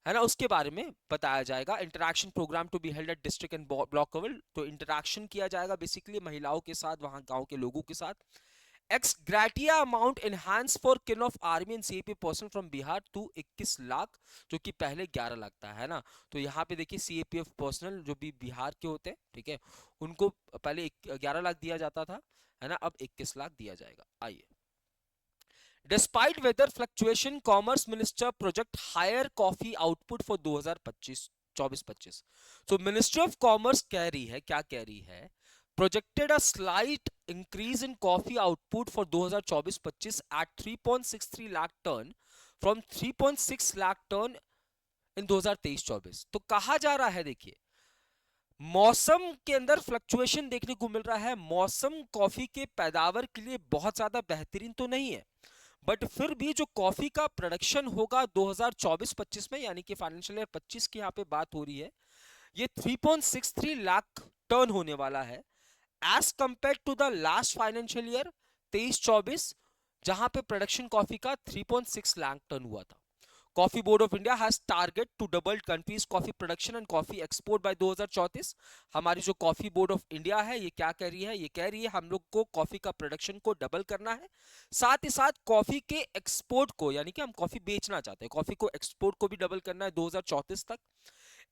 है ना, उसके बारे में बताया जाएगा। Interaction programme to be held at district and block level. तो इंटरेक्शन किया जाएगा बेसिकली महिलाओं के साथ, वहां गांव के लोगों के साथ। Ex gratia amount enhance for kin of army and CAP person from Bihar to 21 lakh, जो कि पहले 11 लाख था, है ना। तो यहाँ पे देखिए सीएपीएफ पर्सनल जो भी बिहार के होते हैं, ठीक है, उनको पहले 11 लाख दिया जाता था, है ना, अब 21 लाख दिया जाएगा। आइए, despite weather fluctuation commerce minister project higher coffee output for 2025 24-25। तो मिनिस्ट्री ऑफ कॉमर्स कह रही है, क्या कह रही है, projected a slight increase in coffee output for 2024-25 at 3.63 lakh tonne from 3.6 lakh tonne in 2023-24। तो कहा जा रहा है, देखिए मौसम के अंदर फ्लक्चुएशन देखने को मिल रहा है। मौसम कॉफी के पैदावार के लिए बहुत ज्यादा बेहतरीन तो नहीं है, बट फिर भी जो कॉफी का प्रोडक्शन होगा 2024-25 में, यानी कि फाइनेंशियल ईयर 25 की यहाँ पे बात हो रही है, ये 3.63 लाख टन होने वाला है, as compare to the last financial year 23-24, जहां पे प्रोडक्शन कॉफी का 3.6 लाख टन हुआ था। Coffee board of India has target to double country's coffee production and coffee export by 2034। हमारी जो कॉफी बोर्ड ऑफ इंडिया है ये क्या कह रही है? ये कह रही है हम लोग को कॉफी का प्रोडक्शन को डबल करना है, साथ ही साथ कॉफी के एक्सपोर्ट को, यानी कि हम कॉफी बेचना चाहते हैं, कॉफी को एक्सपोर्ट को भी डबल करना है 2034 तक।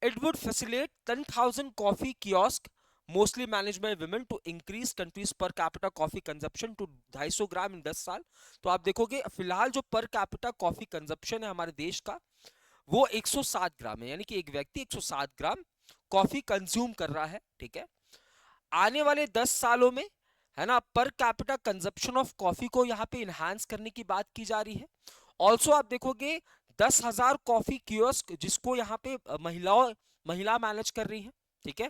It would facilitate 10,000 coffee kiosks, mostly managed by women, to increase country's per capita coffee consumption to 250 ग्राम इन 10 साल। तो आप देखोगे फिलहाल जो पर कैपिटा कॉफी कंजप्शन है हमारे देश का, वो 107 ग्राम है, यानी कि एक व्यक्ति 107 ग्राम कॉफी कंज्यूम कर रहा है, ठीक है। आने वाले 10 सालों में, है ना, per capita consumption of coffee को यहाँ पे इनहांस करने की बात की जा रही है। ऑल्सो आप देखोगे 10,000 कॉफी कियोस्क, जिसको यहाँ पे महिला मैनेज कर रही है, ठीक है।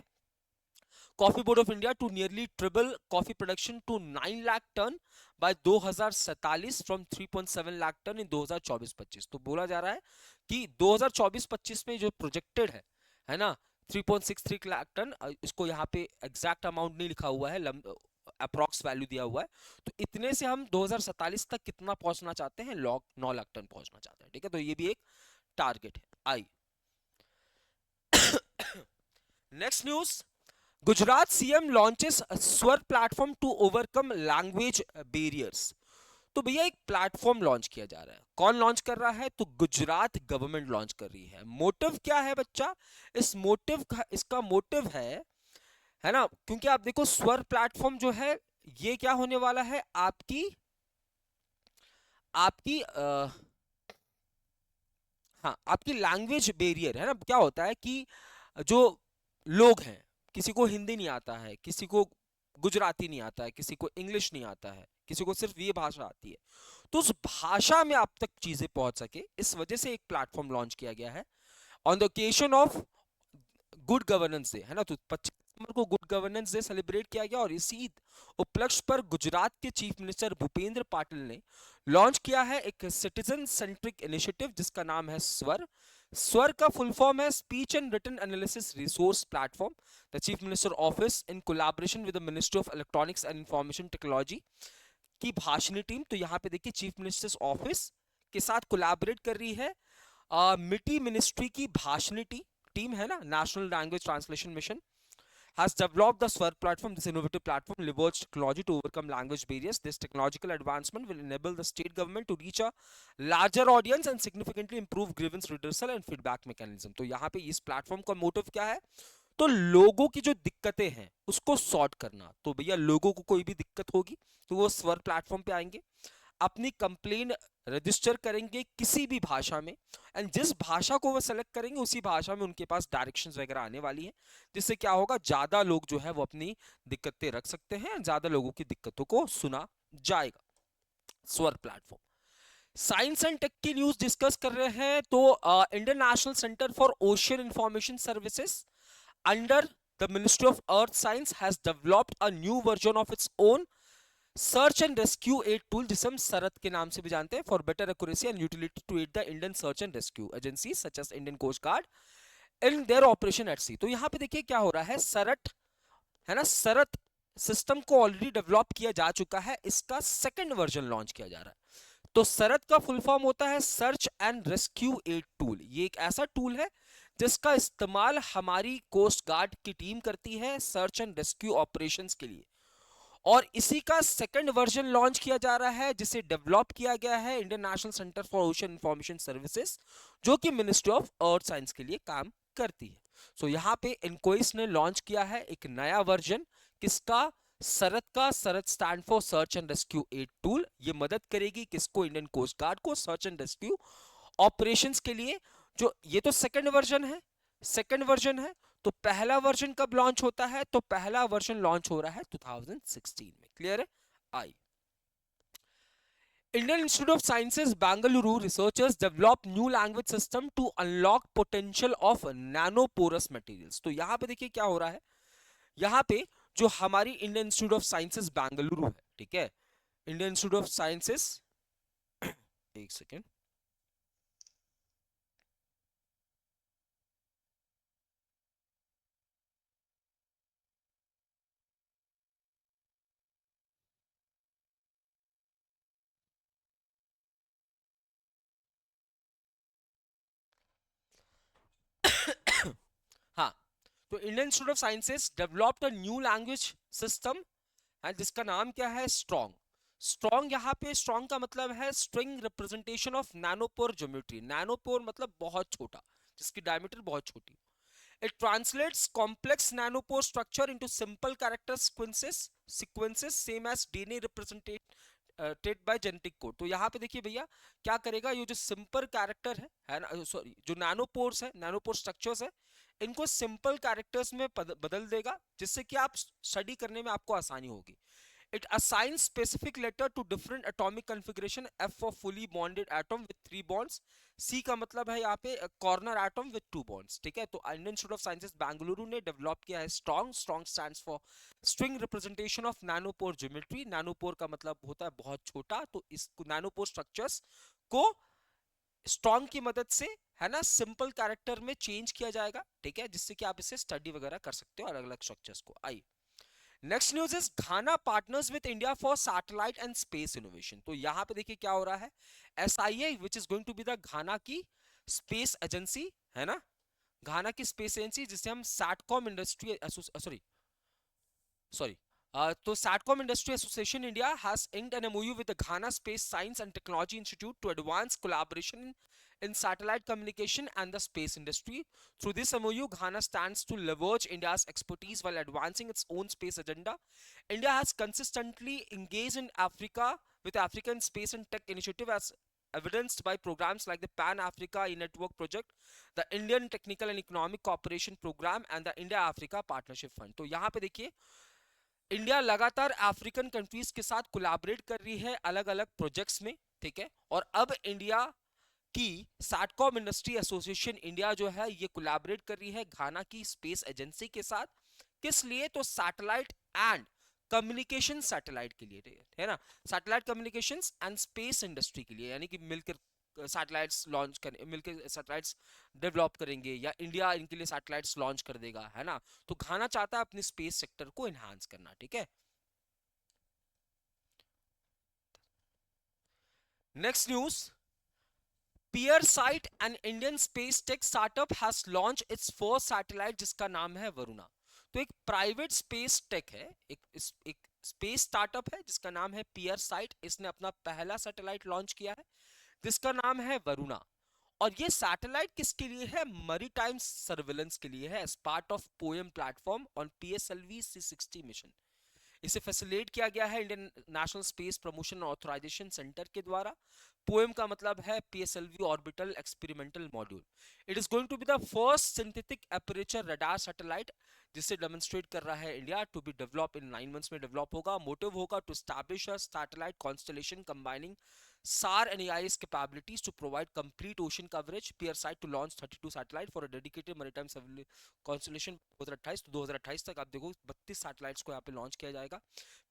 Coffee board of India to nearly triple coffee production to 9 lakh tonne by 2047 from 3.7 lakh tonne in 2024-25। तो बोला जा रहा है कि 2024-25 में जो प्रोजेक्टेड है ना, 3.63 लाख टन, इसको यहाँ पे एग्जैक्ट अमाउंट नहीं लिखा हुआ है, अप्रॉक्स वैल्यू दिया हुआ है, तो इतने से हम 2047 तक कितना पहुंचना चाहते हैं? 9 लाख टन पहुंचना चाहते हैं, ठीक है। तो ये भी एक टारगेट है। I next news, Gujarat CM launches Swar platform to overcome language barriers. तो भैया एक प्लेटफॉर्म लॉन्च किया जा रहा है। कौन लॉन्च कर रहा है? तो गुजरात गवर्नमेंट लॉन्च कर रही है। मोटिव क्या है बच्चा? इसका मोटिव है ना, क्योंकि आप देखो स्वर प्लेटफॉर्म जो है ये क्या होने वाला है, आपकी आपकी हाँ, आपकी लैंग्वेज बैरियर है ना। क्या होता है कि जो लोग हैं, किसी को हिंदी नहीं आता है, किसी को गुजराती नहीं आता है, किसी को इंग्लिश नहीं आता है, किसी को सिर्फ ये भाषा आती है, तो उस भाषा में आप तक चीजें पहुंच सके, इस वजह से एक प्लेटफॉर्म लॉन्च किया गया है on the occasion of good governance day, है ना। तो 25 दिसंबर को गुड गवर्नेंस डे सेलिब्रेट किया गया, और इसी उपलक्ष्य पर गुजरात के चीफ मिनिस्टर भूपेंद्र पाटिल ने लॉन्च किया है एक सिटीजन सेंट्रिक इनिशिएटिव जिसका नाम है स्वर। स्वर का फुल फॉर्म है speech and written analysis resource platform. The chief minister office in collaboration with the ministry of electronics and information technology की भाषणी टीम। तो यहाँ पे देखिए चीफ मिनिस्टर्स ऑफिस के साथ कोलैबोरेट कर रही है मिटी मिनिस्ट्री की भाषणी टीम, है ना, national language translation mission has developed the Swer platform. This innovative platform leverages technology to overcome language barriers. This technological advancement will enable the state government to reach a larger audience and significantly improve grievance redressal and feedback mechanism. तो यहाँ पे इस प्लेटफॉर्म का मोटिव क्या है? तो लोगों की जो दिक्कतें हैं उसको सॉर्ट करना। तो भैया लोगों को कोई भी दिक्कत होगी तो वो स्वर प्लेटफॉर्म पे आएंगे, अपनी कंप्लेन रजिस्टर करेंगे किसी भी भाषा में, एंड जिस भाषा को वो सेलेक्ट करेंगे उसी भाषा में उनके पास डायरेक्शंस वगैरह आने वाली है, जिससे क्या होगा, ज्यादा लोग जो है वो अपनी दिक्कतें रख सकते हैं, ज्यादा लोगों की दिक्कतों को सुना जाएगा। Swar platform. Science and tech की न्यूज डिस्कस कर रहे हैं। तो Indian national centre for ocean information services under the ministry of earth science has developed a new version of its own search and rescue aid tool, जिसे हम सरत के नाम से भी जानते हैं, for better accuracy and utility to aid the Indian search and rescue agency such as Indian coast guard in their operation at सी। तो यहाँ पे देखिए क्या हो रहा है, सरट, है ना, सरत सिस्टम को ऑलरेडी डेवलप किया जा चुका है, इसका सेकंड वर्जन लॉन्च किया जा रहा है। तो सरत का फुल फॉर्म होता है search and rescue aid tool. ये एक ऐसा टूल है जिसका इस्तेमाल हमारी कोस्ट गार्ड की टीम करती है सर्च एंड रेस्क्यू ऑपरेशंस के लिए, और इसी का सेकंड वर्जन लॉन्च किया जा रहा है जिसे डेवलप किया गया है Indian national centre for ocean information services, जो कि मिनिस्ट्री ऑफ अर्थ साइंस के लिए काम करती है। सो यहाँ पे इनकोइस ने लॉन्च किया है एक नया वर्जन, किसका? सरत का। SARAT stand for search and rescue aid tool. ये मदद करेगी किसको? इंडियन कोस्ट गार्ड को सर्च एंड रेस्क्यू ऑपरेशंस के लिए। जो ये तो सेकंड वर्जन है, सेकंड वर्जन है। तो पहला वर्जन कब लॉन्च होता है? तो पहला वर्जन लॉन्च हो रहा है 2016 में। क्लियर है? आई Indian Institute of Sciences, Bangalore researchers develop new language system to unlock potential of nanoporous materials. तो यहाँ पे देखिए क्या हो रहा है, यहाँ पे जो हमारी Indian institute of sciences Bengaluru है, ठीक है, इंडियन इंस्टीट्यूट ऑफ साइंसेस, एक सेकेंड, हाँ, तो Indian institute of sciences developed a new language system है जिसका नाम क्या है, स्ट्रॉन्ग। स्ट्रॉन्ग, यहाँ पे स्ट्रॉन्ग का मतलब है string representation of nanopore geometry. Nanopore मतलब बहुत छोटा, जिसकी डायमीटर बहुत छोटी। It translates complex nanopore structure into simple character sequences same as DNA represented by genetic code. तो यहाँ पे देखिए भैया क्या करेगा, ये जो सिंपल कैरेक्टर है ना, सॉरी, जो नैनोपोर्स है, नैनोपोर स्ट्रक्चर्स है, इनको सिंपल कैरेक्टर्स में बदल देगा, जिससे कि आप स्टडी करने में आपको आसानी होगी। It assigns specific letter to different atomic configuration. F for fully bonded atom with 3 bonds. C का मतलब है यहाँ पे corner atom with 2 bonds. ठीक है, तो Indian institute of sciences Bengaluru ने डेवलप किया है strong. Strong stands for string representation of nanopore geometry. Nanopore का मतलब होता है बहुत छोटा, तो इस नैनोपोर स्ट्रक्चर्स को स्ट्रॉन्ग की मदद से, है ना, सिंपल कैरेक्टर में चेंज किया जाएगा, ठीक है, जिससे कि आप इसे स्टडी वगैरह कर सकते हो अलग अलग स्ट्रक्चर्स को। I next news is Ghana partners with India for satellite and space innovation. तो यहां पे देखिए क्या हो रहा है, SIA which is going to be the Ghana की स्पेस एजेंसी, है ना, घाना की स्पेस एजेंसी, जिसे हम सैटकॉम इंडस्ट्री सॉरी सॉरी तो satcom industry association India has inked an MOU with the Ghana Space Science and Technology Institute to advance collaboration in satellite communication and the space industry. Through this MOU, Ghana stands to leverage India's expertise while advancing its own space agenda. India has consistently engaged in Africa with African Space and Tech Initiative, as evidenced by programs like the Pan Africa E-Network Project, the Indian Technical and Economic Cooperation Program, and the India Africa Partnership Fund. तो यहाँ पे देखिए इंडिया लगातार अफ्रीकन कंट्रीज के साथ कोलैबोरेट कर रही है अलग अलग प्रोजेक्ट्स में, ठीक है, और अब इंडिया की सैटकॉम इंडस्ट्री एसोसिएशन इंडिया जो है ये कोलैबोरेट कर रही है घाना की स्पेस एजेंसी के साथ। किस लिए, तो सैटेलाइट एंड कम्युनिकेशन सैटेलाइट के लिए, है ना, satellite communications and space industry के लिए, यानी कि मिलकर सैटेलाइट्स लॉन्च कर, मिलकर सैटेलाइट्स डेवलप करेंगे, या इंडिया इनके लिए सैटेलाइट्स लॉन्च कर देगा, है ना। तो घाना चाहता है अपनी स्पेस सेक्टर को एनहांस करना, ठीक है। Next news, PeerSite, an Indian space tech startup, has launched its first satellite जिसका नाम है वरुणा। तो एक प्राइवेट स्पेस टेक है, एक स्पेस स्टार्टअप है जिसका नाम है PeerSite। इसने अपना पहला सैटेलाइट लॉन्च किया है जिसका नाम है वरुणा। और ये सैटेलाइट किसके लिए है, मरीटाइम सर्विलेंस के लिए है, as part of POEM platform on PSLV C60 mission. इसे फैसिलिटेट किया गया है Indian national space promotion authorisation centre के द्वारा। पोएम का मतलब है PSLV orbital experimental module. It is going to be the first synthetic aperture radar satellite, जिसे डेमोन्स्ट्रेट कर रहा है India, to be develop in 9 months में डेवलप होगा। मोटिव होगा to establish a satellite constellation combining SAR and AIS capabilities to provide complete ocean coverage. PeerSite to launch 32 satellite for a dedicated maritime constellation 2028। तो 2028 तक आप देखो 32 सैटेलाइट्स को यहाँ पे लॉन्च किया जाएगा।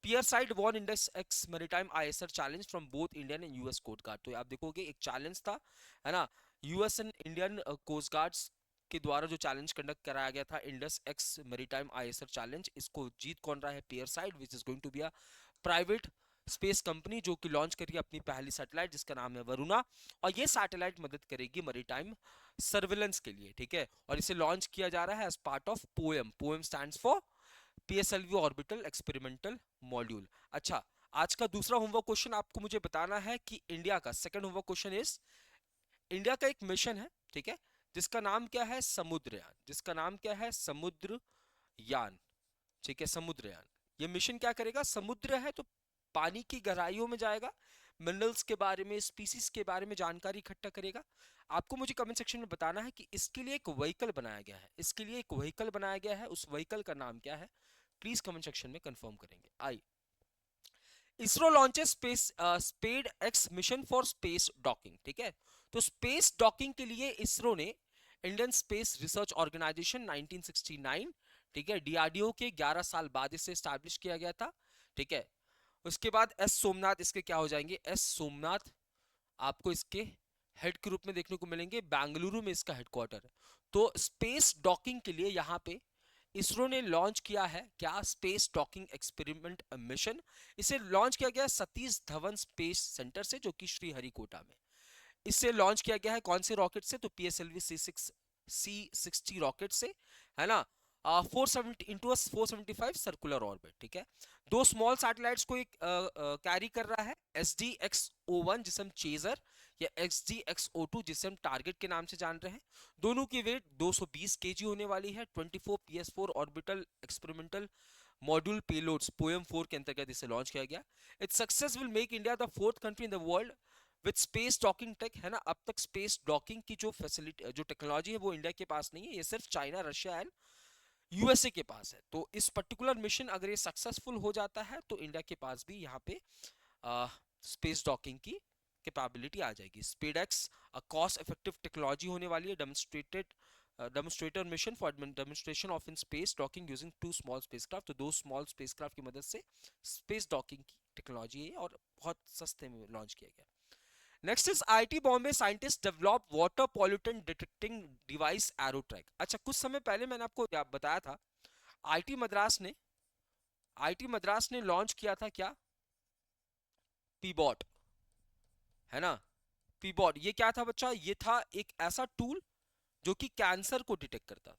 PeerSite won Index X Maritime ISR challenge from both Indian and US Coast Guard। तो आप देखोगे एक चैलेंज था, है ना, US and Indian coast guards के द्वारा जो चैलेंज कंडक्ट कराया गया था, Indus X maritime ISR challenge, इसको जीत कौन रहा है, PeerSite, which is going to be a private space company जो कि लॉन्च करी अपनी पहली सैटेलाइट जिसका नाम है वरुणा। और ये सैटेलाइट मदद करेगी मरीटाइम सर्विलेंस के लिए, ठीक है, और इसे लॉन्च किया जा रहा है as part of POEM. POEM stands for PSLV orbital experimental module. अच्छा, आज का दूसरा होमवर्क क्वेश्चन आपको मुझे बताना है कि इंडिया का second homework question is, India का एक मिशन है, ठीक है, जिसका नाम क्या है, समुद्रयान। जिसका नाम क्या है, समुद्रयान, ठीक है, समुद्रयान। ये मिशन क्या करेगा, समुद्र है तो पानी की गहराइयों में जाएगा, मिनरल्स के बारे में, स्पीसीज के बारे में जानकारी इकट्ठा करेगा। आपको मुझे कमेंट सेक्शन में बताना है कि इसके लिए एक व्हीकल बनाया गया है, इसके लिए एक व्हीकल बनाया गया है, उस व्हीकल का नाम क्या है, प्लीज कमेंट सेक्शन में कंफर्म करेंगे। I ISRO launches SpaDeX mission for space docking, ठीक है। तो स्पेस डॉकिंग के लिए इसरो ने इंडियन स्पेस रिसर्च ऑर्गेनाइजेशन 1969, ठीक है, डीआरडीओ के 11 साल बाद इसे स्टैब्लिश किया गया था, ठीक है। उसके बाद एस सोमनाथ इसके क्या हो जाएंगे, एस सोमनाथ आपको इसके हेड के रूप में देखने को मिलेंगे, बेंगलुरु में इसका हेडक्वार्टर है। तो स्पेस डॉकिंग के लिए यहाँ पे इसरो ने लॉन्च किया है क्या, स्पेस डॉकिंग एक्सपेरिमेंट मिशन। इसे लॉन्च किया गया सतीश धवन स्पेस सेंटर से, जो कि श्रीहरिकोटा में। इससे लॉन्च किया गया है कौन से रॉकेट से, तो पीएसएलवी C60 रॉकेट से, है ना। 470 इंटू 475 सर्कुलर ऑर्बिट, ठीक है। दो स्मॉल सैटेलाइट्स को एक कैरी कर रहा है, SDX-01 जिसे हम चेजर या SDX-02 जिसे हम टारगेट के नाम से जान रहे हैं। दोनों की वेट 220 केजी होने वाली है। 24 PS4 orbital experimental module payloads POEM 4 के अंतर्गत इसे लॉन्च किया गया। Its success will make India the fourth country in the world with space docking tech, है ना। अब तक स्पेस डॉकिंग की जो फैसिलिटी, जो टेक्नोलॉजी है, वो इंडिया के पास नहीं है, ये सिर्फ चाइना, रशिया एंड यूएसए के पास है। तो इस पर्टिकुलर मिशन अगर ये सक्सेसफुल हो जाता है तो इंडिया के पास भी यहाँ पे स्पेस डॉकिंग की कैपेबिलिटी आ जाएगी। स्पेडएक्स कॉस्ट इफेक्टिव टेक्नोलॉजी होने वाली है, demonstrator mission for demonstration of in space docking using 2 small spacecraft. तो 2 स्मॉल स्पेसक्राफ्ट की मदद से स्पेस डॉकिंग की टेक्नोलॉजी है और बहुत सस्ते में लॉन्च किया गया। Next is IIT Bombay scientist develop water pollutant detecting device AeroTrack. अच्छा, कुछ समय पहले मैंने आपको बताया था, आईटी मद्रास ने लॉन्च किया था क्या, पीबॉट, है ना। पीबॉट ये क्या था बच्चा, ये था एक ऐसा टूल जो कि कैंसर को डिटेक्ट करता था,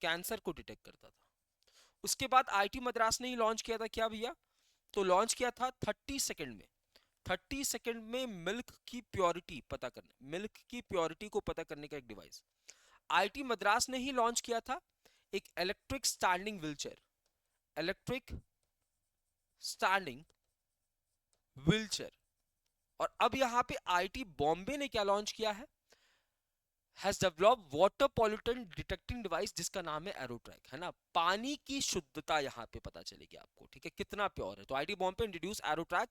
कैंसर को डिटेक्ट करता था। उसके बाद आईटी मद्रास ने ही लॉन्च किया था क्या भैया, तो लॉन्च किया था 30 सेकंड में, 30 सेकंड में मिल्क की प्योरिटी पता करने, मिल्क की प्योरिटी को पता करने का एक डिवाइस। आईटी मद्रास ने ही लॉन्च किया था एक electric standing wheelchair, electric standing wheelchair. और अब यहां पे आईटी बॉम्बे ने क्या लॉन्च किया है, has developed water pollutant detecting device जिसका नाम है एरोट्रैक, है ना। पानी की शुद्धता यहां पे पता चलेगी आपको, ठीक है, कितना प्योर है। तो IIT Bombay introduce AeroTrack,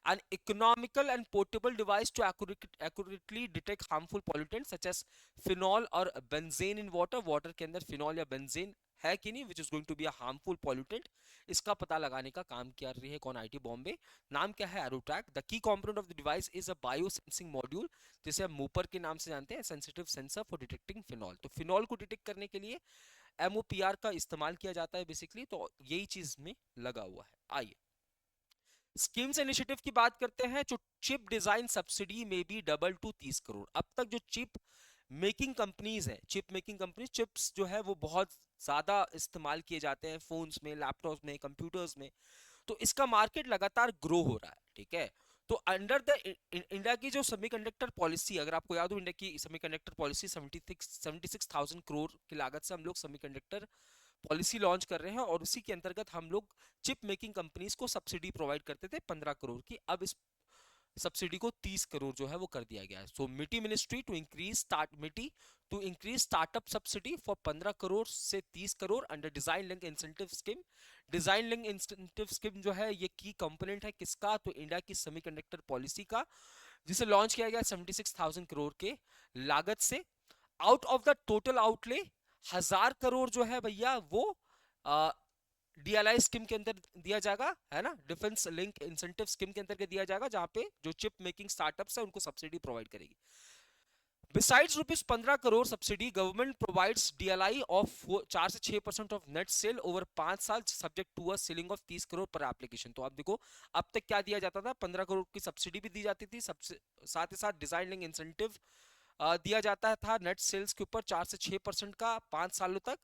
an economical and portable device to accurately detect harmful pollutant such as phenol और बेंजीन इन वाटर। वाटर के अंदर फिनॉल या बेंजीन है कि नहीं, which is going to be a harmful pollutant, इसका पता लगाने का काम कर रही है कौन, आईटी बॉम्बे। नाम क्या है, AeroTrack. The key component of the device is a bio sensing module, जिसे हम मोपर के नाम से जानते हैं, sensitive sensor for detecting phenol. तो फिनॉल को डिटेक्ट करने के लिए एमओपीआर का इस्तेमाल किया जाता है बेसिकली, तो यही चीज में लगा हुआ है। आइए स्कीम्स इनिशिएटिव की बात करते हैं। जो चिप डिजाइन सब्सिडी में भी डबल टू 30 करोड़। अब तक जो चिप मेकिंग कंपनीज है, चिप मेकिंग कंपनी, चिप्स जो है वो बहुत ज्यादा इस्तेमाल किए जाते हैं फोन्स में, लैपटॉप्स में, कंप्यूटर्स में। तो इसका मार्केट लगातार ग्रो हो रहा है, ठीक है। तो अंडर द इंडिया की जो सेमीकंडक्टर पॉलिसी, अगर आपको याद हो, इंडिया की सेमीकंडक्टर पॉलिसी 76,000 करोड़ की लागत से हम लोग सेमीकंडक्टर पॉलिसी लॉन्च कर रहे हैं, और उसी के अंतर्गत हम लोग चिप मेकिंग कंपनीज को सब्सिडी प्रोवाइड करते थे 15 करोड़ की। अब इस सब्सिडी को 30 करोड़ जो है वो कर दिया गया है। So MeitY ministry to increase startup subsidy for 15 crore से 30 crore under design link incentive scheme. Design link incentive scheme जो है ये की कंपोनेंट है किसका, तो इंडिया की सेमीकंडक्टर पॉलिसी का, जिसे लॉन्च किया गया 76,000 करोड़ के लागत से। Out of the total outlay 1,000 crore जो है भैया वो डीएलआई स्कीम के अंदर दिया जाएगा, है ना, डिफेंस लिंक इंसेंटिव स्कीम के अंदर दिया जाएगा, जहां पे जो चिप मेकिंग स्टार्टअप्स है उनको सब्सिडी प्रोवाइड करेगी। Besides ₹15 crore subsidy, government provides DLI of 4 से 6% ऑफ नेट सेल ओवर 5 साल subject to a ceiling of 30 crore पर एप्लीकेशन। तो आप देखो, अब तक क्या दिया जाता था, 15 करोड़ की सब्सिडी भी दी जाती थी, सबसे साथ ही साथ डिजाइन लिंक इंसेंटिव दिया जाता था नेट सेल्स के ऊपर 4 से 6% का 5 सालों तक।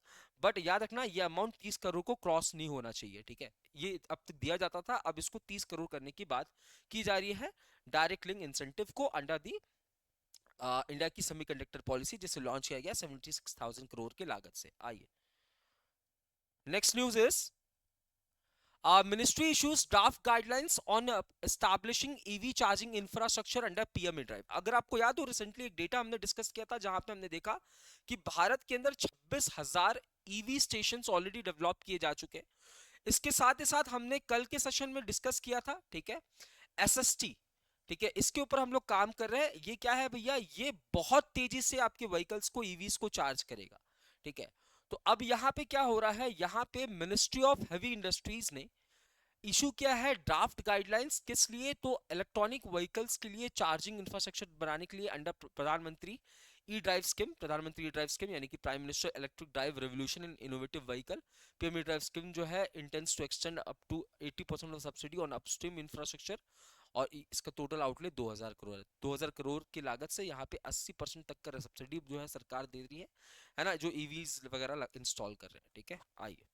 बट याद रखना ये अमाउंट 30 करोड़ को क्रॉस नहीं होना चाहिए, ठीक है। ये अब तक दिया जाता था, अब इसको 30 करोड़ करने की बात की जा रही है डायरेक्ट लिंक इंसेंटिव को अंडर दी इंडिया की सेमीकंडक्टर पॉलिसी, जिसे लॉन्च किया गया 76,000 करोड़ की लागत से। आइए next news is ministry issues draft guidelines on establishing EV charging infrastructure under PMA drive. अगर आपको याद हो, रिसेंटली एक डेटा हमने डिस्कस किया था जहां पे हमने देखा कि भारत के अंदर 26,000 ईवी स्टेशन ऑलरेडी डेवलप किए जा चुके हैं। इसके साथ ही साथ हमने कल के सेशन में डिस्कस किया था, ठीक है, एसएसटी, ठीक है, इसके ऊपर हम लोग काम कर रहे हैं। ये क्या है भैया, ये बहुत तेजी से आपके व्हीकल्स को, ईवीज को चार्ज करेगा, ठीक है। तो अब यहाँ पे क्या हो रहा है, यहाँ पे मिनिस्ट्री ऑफ हैवी इंडस्ट्रीज ने इशू किया है ड्राफ्ट गाइडलाइंस, किस लिए, तो इलेक्ट्रॉनिक व्हीकल्स के लिए चार्जिंग इंफ्रास्ट्रक्चर बनाने के लिए अंडर प्रधानमंत्री ई ड्राइव स्कीम, प्रधानमंत्री ई ड्राइव स्कीम यानी कि prime minister electric drive revolution in innovative vehicle, PM E drive scheme जो है intends to extend up to 80% of subsidy on upstream infrastructure, और इसका टोटल आउटले 2000 करोड़ है। 2000 करोड़ की लागत से यहाँ पे 80% तक का सब्सिडी जो है सरकार दे रही है ना, जो ईवीज वगैरह इंस्टॉल कर रहे हैं, ठीक है। आइए,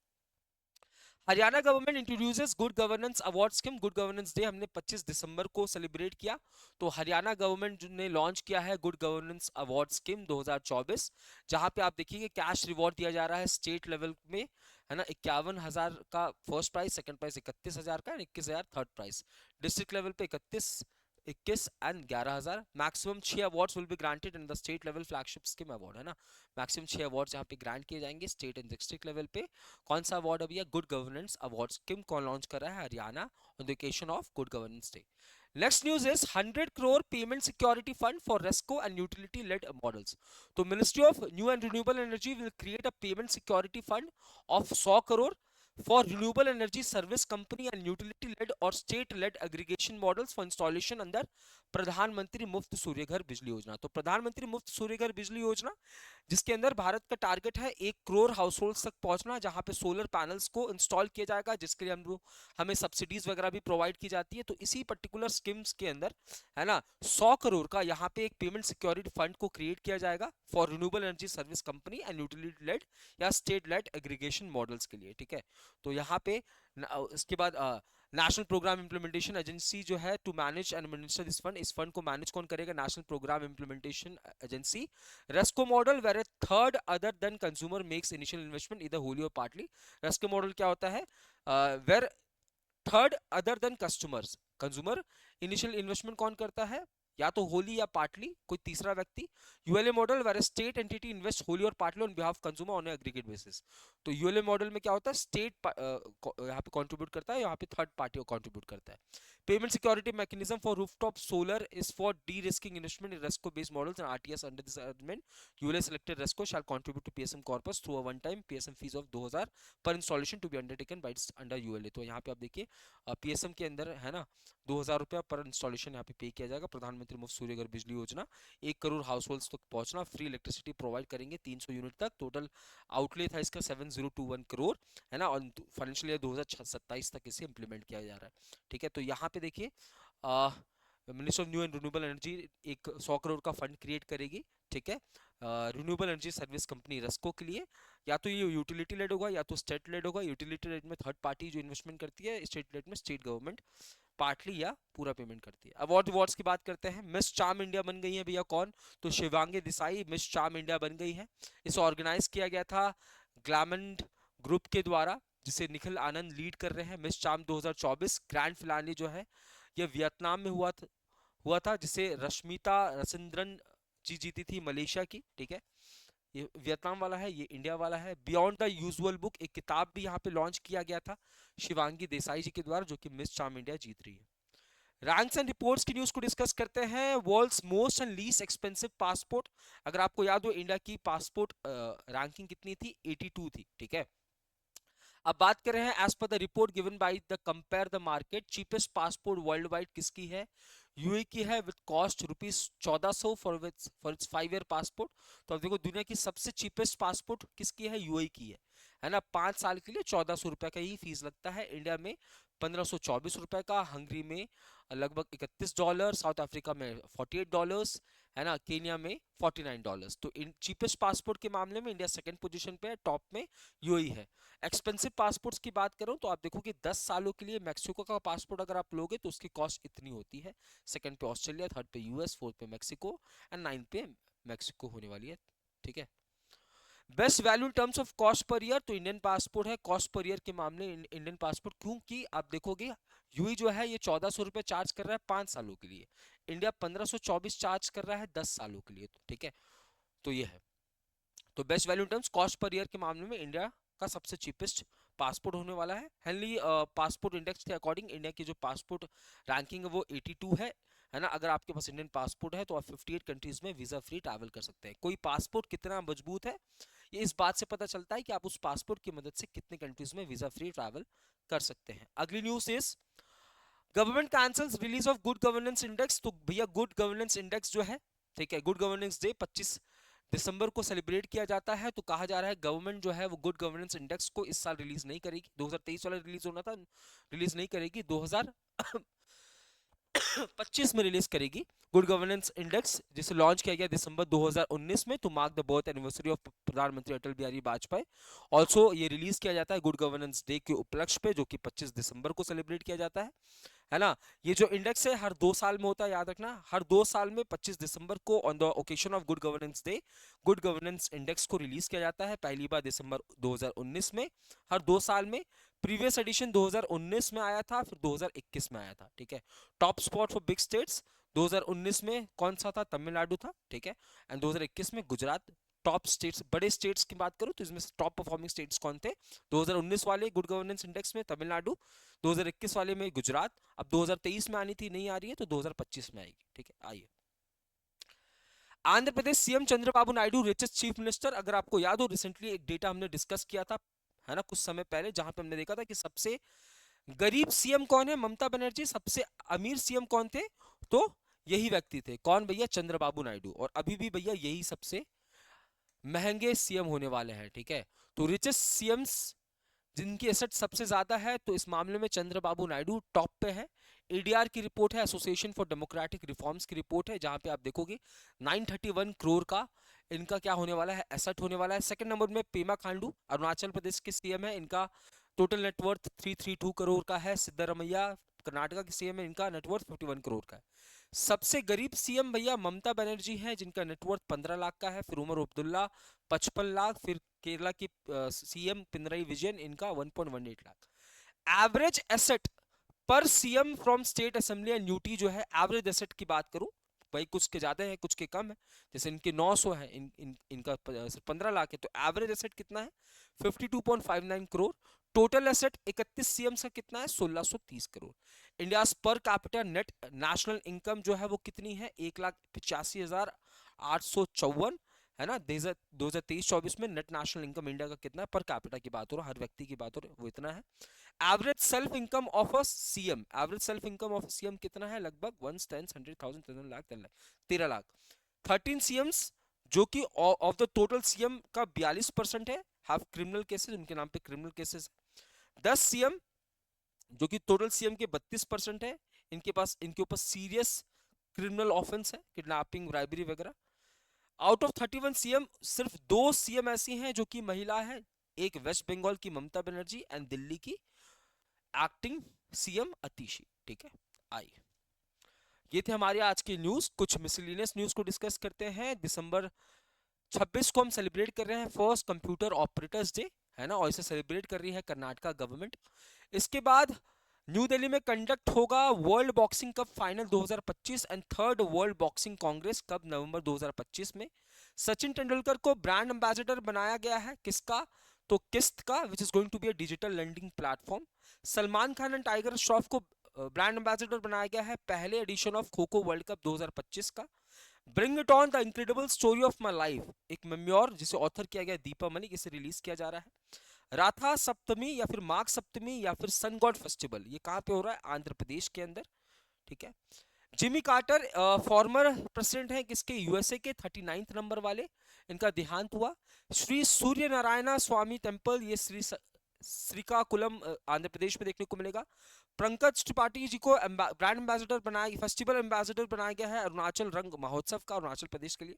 Haryana government introduces good governance award scheme. Good governance day हमने 25 दिसंबर को सेलिब्रेट किया, तो हरियाणा गवर्नमेंट ने लॉन्च किया है गुड गवर्नेंस अवार्ड स्कीम 2024, जहां पे आप देखिए कैश रिवॉर्ड दिया जा रहा है स्टेट लेवल में, है ना, 51,000 का फर्स्ट प्राइज, सेकंड प्राइज 31,000 का, 21,000 थर्ड प्राइज। डिस्ट्रिक्ट लेवल पे 21 and 11,000। Maximum 6 awards will be granted in the state level flagship scheme award, है ना, मैक्सिमम 6 अवार्ड्स यहाँ पे ग्रांट किए जाएंगे स्टेट एंड डिस्ट्रिक्ट लेवल पे। कौन सा अवार्ड अभी है, गुड गवर्नेंस अवार्ड स्कीम कौन लॉन्च कर रहा है, Haryana, on the occasion of good governance day. Next news is 100 crore payment security fund for RESCO and utility led models. तो ministry of new and renewable energy will create a payment security fund of 100 crore for renewable energy service company and utility led or state led aggregation models for installation under प्रधानमंत्री मुफ्त सूर्य घर बिजली योजना। तो प्रधानमंत्री मुफ्त सूर्य घर बिजली योजना, जिसके अंदर भारत का टारगेट है 1 करोड़ हाउस होल्ड तक पहुंचना, जहां पे सोलर पैनल्स को इंस्टॉल किया जाएगा, जिसके लिए हमें सब्सिडीज वगैरह भी प्रोवाइड की जाती है। तो इसी पर्टिकुलर स्कीम्स के अंदर, है ना, 100 करोड़ का यहाँ पे एक पेमेंट सिक्योरिटी फंड को क्रिएट किया जाएगा for renewable energy service company and utility led या स्टेट लेड एग्रीगेशन मॉडल्स के लिए, ठीक है। तो यहाँ पे इसके बाद नेशनल प्रोग्राम इंप्लीमेंटेशन एजेंसी जो है to manage and administer this fund, इस फंड को मैनेज कौन करेगा, national programme implementation agency. RESCO model where a third other than consumer makes initial investment either wholly और पार्टली। रेस्को मॉडल क्या होता है, where third other than customers, consumer initial investment कौन करता है, या तो होली या पार्टली कोई तीसरा व्यक्ति। ULA model where state entity invest wholly और partly on behalf consumer on aggregate basis. तो यूएलए मॉडल में क्या होता है, स्टेट यहाँ पे कंट्रीब्यूट करता है, यहाँ पे थर्ड पार्टी कंट्रीब्यूट करता है। Payment security mechanism for rooftop solar is for derisking investment in RESCO based models and RTS under this arrangement ULA selected RESCO shall contribute to PSM corpus through a one time PSM fees of 2000 per installation to be undertaken by under ULA. तो यहाँ पे आप देखिए पीएसएम के अंदर, है ना, 2000 रुपया पर इंस्टॉलेशन यहाँ पे पे किया जाएगा। प्रधानमंत्री मुफ्त सूर्य घर बिजली योजना, 1 करोड़ हाउस होल्ड्स तक पहुंचना, फ्री इलेक्ट्रिसिटी प्रोवाइड करेंगे 300 यूनिट तक। टोटल आउटले था इसका 7021 करोड़, है ना, और फाइनेंशियल ईयर 2027 तक इसे इंप्लीमेंट किया जा रहा है, ठीक है। तो यहाँ पे देखिए ministry of new and renewable energy एक 100 करोड़ का फंड क्रिएट करेगी, ठीक है, रिन्यूएबल एनर्जी सर्विस कंपनी रेस्को के लिए। या तो ये यूटिलिटी लेड होगा या तो स्टेट लेड होगा। यूटिलिटी लेड में थर्ड पार्टी जो इन्वेस्टमेंट करती है, स्टेट लेड में स्टेट गवर्नमेंट पार्टली या पूरा पेमेंट करती है। अवार्ड्स की बात करते हैं। मिस चार्म इंडिया बन गई है भैया कौन, तो Shivangi Desai miss charm India बन गई है। इसे ऑर्गेनाइज किया गया था ग्लैमंड ग्रुप के द्वारा, जिसे निखिल आनंद लीड कर रहे हैं। मिस चार्म 2024 ग्रैंड फिनाले जो है ये वियतनाम में हुआ था जिसे रश्मिता रसिंद्रन जी जीती थी मलेशिया की, ठीक है। ये वियतनाम वाला है, ये इंडिया वाला है। बियॉन्ड द यूजुअल बुक एक किताब भी यहाँ पे लॉन्च किया गया था शिवांगी देसाई जी के द्वारा, जो कि मिस चार्म इंडिया जीत रही है। रैंक्स एंड रिपोर्ट्स की न्यूज को डिस्कस करते हैं। World's most and least expensive passport, अगर आपको याद हो इंडिया की पासपोर्ट रैंकिंग कितनी थी, 82 थी, ठीक है। अब बात कर रहे हैं as per the report given by the compare the market, cheapest passport world wide किसकी है, यूए की है with cost ₹1400 for its 5 year passport. तो अब देखो दुनिया की सबसे चीपेस्ट पासपोर्ट किसकी है, यूए की है ना। 5 साल के लिए 1400 रुपए का ही फीस लगता है। इंडिया में 1524 रुपए का, हंगरी में लगभग $31, साउथ अफ्रीका में $48, है ना, केनिया में $49। तो इन चीपेस्ट पासपोर्ट के मामले में इंडिया सेकंड पोजीशन पे है, टॉप में यूएई है। एक्सपेंसिव पासपोर्ट्स की बात करूं तो आप देखो कि 10 सालों के लिए मैक्सिको का पासपोर्ट अगर आप लोगे तो उसकी कॉस्ट इतनी होती है। सेकंड पे ऑस्ट्रेलिया, थर्ड पे यूएस, फोर्थ पे मैक्सिको एंड 9 पे मैक्सिको होने वाली है, ठीक है। Best value in terms of cost per year, तो इंडियन पासपोर्ट है कॉस्ट पर ईयर के मामले इंडियन पासपोर्ट, क्योंकि आप देखोगे यूई जो है ये 1400 रुपए चार्ज कर रहा है 5 सालों के लिए, इंडिया 1524 चार्ज कर रहा है 10 सालों के लिए, ठीक है। तो ये है, तो best value in terms cost per year के मामले में इंडिया का सबसे चीपेस्ट पासपोर्ट होने वाला है पासपोर्ट इंडेक्स के अकॉर्डिंग इंडिया की जो पासपोर्ट रैंकिंग है वो 82 है ना। अगर आपके पास इंडियन पासपोर्ट है तो आप 58 कंट्रीज में वीजा फ्री ट्रैवल कर सकते हैं। कोई पासपोर्ट कितना मजबूत है ये इस बात से पता चलता है कि आप उस पासपोर्ट की मदद से कितने कंट्रीज में वीजा फ्री ट्रैवल कर सकते हैं। अगली news is government cancels release of good governance index. तो भैया गुड गवर्नेंस इंडेक्स जो है, ठीक है, गुड गवर्नेंस डे 25 दिसंबर को सेलिब्रेट किया जाता है। तो कहा जा रहा है गवर्नमेंट जो है वो गुड गवर्नेंस इंडेक्स को इस साल रिलीज नहीं करेगी। 2023 वाला रिलीज होना था, रिलीज नहीं करेगी, 2025 में रिलीज करेगी गुड गवर्नेंस इंडेक्स, जिसे लॉन्च किया गया दिसंबर 2019 में to mark the birth anniversary of प्रधानमंत्री अटल बिहारी वाजपेयी। ऑल्सो ये रिलीज किया जाता है गुड गवर्नेंस डे के उपलक्ष्य पे, जो कि 25 दिसंबर को सेलिब्रेट किया जाता है ना। ये जो इंडेक्स है हर 2 साल में होता है, याद रखना, हर 2 साल में 25 दिसंबर को on the occasion of good governance day good governance index को रिलीज किया जाता है। पहली बार दिसंबर 2019 में, हर 2 साल में। प्रीवियस एडिशन 2019 में आया था, फिर 2021 में आया था, ठीक है। Top spot for big states 2019 में कौन सा था? तमिलनाडु था, ठीक है। एंड 2021 में गुजरात। टॉप स्टेट्स, बड़े स्टेट्स की बात करूं तो इसमें टॉप परफॉर्मिंग स्टेट्स कौन थे 2019 वाले गुड गवर्नेंस इंडेक्स में? तमिलनाडु। 2021 वाले में गुजरात। अब 2023 में आनी थी, नहीं आ रही है, तो 2025 में आएगी, ठीक है। आइए, Andhra Pradesh CM Chandrababu Naidu richest chief minister. अगर आपको याद हो रिसेंटली एक डेटा हमने डिस्कस किया था, है ना, कुछ समय पहले, जहां पे हमने देखा था कि सबसे गरीब सीएम कौन है? ममता बनर्जी। सबसे अमीर सीएम कौन थे? तो यही व्यक्ति थे। कौन भैया? चंद्रबाबू नायडू। और अभी भी भैया यही सबसे महंगे सीएम होने वाले हैं, ठीक है। तो रिचेस्ट सीएम्स जिनकी एसेट सबसे ज्यादा है, तो इस मामले में चंद्रबाबू नायडू टॉप पे है। एडीआर की रिपोर्ट है, एसोसिएशन फॉर डेमोक्रेटिक रिफॉर्म्स की रिपोर्ट है, जहां पे आप देखोगे 931 करोड़ का इनका क्या होने वाला है? एसेट होने वाला है। सेकंड नंबर में पेमा खांडू अरुणाचल प्रदेश के सीएम है, इनका टोटल नेटवर्थ 332 करोड़ का है। सिद्धरमैया कर्नाटका के सीएम है, इनका नेटवर्थ 51 करोड़ का है। सबसे गरीब सीएम भैया ममता बनर्जी है, जिनका नेटवर्थ 15 लाख का है। फिर उमर अब्दुल्ला 55 लाख। फिर केरला की सीएम पिनराई विजयन, इनका 1.18 लाख। एवरेज एसेट पर CM from state assembly and UT जो है, एवरेज एसेट की बात करूं भाई, कुछ के ज्यादा है कुछ के कम है। जैसे इनके 900 है, इनका 15 लाख है। तो एवरेज एसेट कितना है? 52.59 करोड़। टोटल एसेट 31 सीएम का कितना है? 1630 crore. India per capita net national income जो है वो कितनी है? 1,85,854, है ना। 2023-24 में नेट नेशनल इनकम इंडिया का कितना है? पर कैपिटा की बात हो रहा है, हर व्यक्ति की बात हो रही है, वो इतना है। Average self income of a CM, average self income of CM कितना है? लगभग 1/10, 100,000, 10 लाख, 10 लाख, 13 लाख। 13 सीएम्स जो कि ऑफ द टोटल सीएम का 42% है, हैव क्रिमिनल केसेस, उनके नाम पे क्रिमिनल केसेस। 10 सीएम जो कि टोटल सीएम के 32% है, इनके ऊपर सीरियस क्रिमिनल ऑफेंस है, किडनैपिंग, ब्राइबरी वगैरह। आउट ऑफ 31 सीएम सिर्फ 2 सीएम ऐसी हैं जो कि महिला है, एक वेस्ट बंगाल की ममता बनर्जी एंड दिल्ली की एक्टिंग सीएम अतिशी, ठीक है। आइए, ये थे हमारे आज के न्यूज। कुछ मिसलिनियस न्यूज को डिस्कस करते हैं। दिसंबर 26 को हम सेलिब्रेट कर रहे हैं फर्स्ट कंप्यूटर ऑपरेटर्स डे, है ना, और इसे सेलिब्रेट कर रही है कर्नाटका गवर्नमेंट। इसके बाद न्यू दिल्ली में कंडक्ट होगा world boxing cup final 2025 and third world boxing Congress कब? नवंबर 2025 में। सचिन तेंदुलकर को ब्रांड एम्बेसडर बनाया गया है, किसका? तो किस्त का, which is going to be a digital lending platform. Salman Khan and Tiger Shroff को ब्रांड एम्बेसडर बनाया गया है पहले addition of kho kho world cup 2025 का। Bring it on the incredible story of my life, एक मेम्योर जिसे ऑथर किया गया दीपा मलिक, इसे रिलीज किया जा रहा है। राथा सप्तमी या फिर माघ सप्तमी या फिर सन गॉड फेस्टिवल, ये कहां पे हो रहा है? आंध्र प्रदेश के अंदर, ठीक है। जिमी कार्टर फॉर्मर प्रेसिडेंट हैं किसके? यूएसए के, 39th नंबर वाले, इनका देहांत हुआ। श्री सूर्य नारायण स्वामी टेम्पल, ये श्रीकाकुलम आंध्र प्रदेश में देखने को मिलेगा। पंकज त्रिपाठी जी को ब्रांड एम्बेसडर बनाया, फेस्टिवल एम्बेसडर बनाया गया है अरुणाचल रंग महोत्सव का, अरुणाचल प्रदेश के लिए।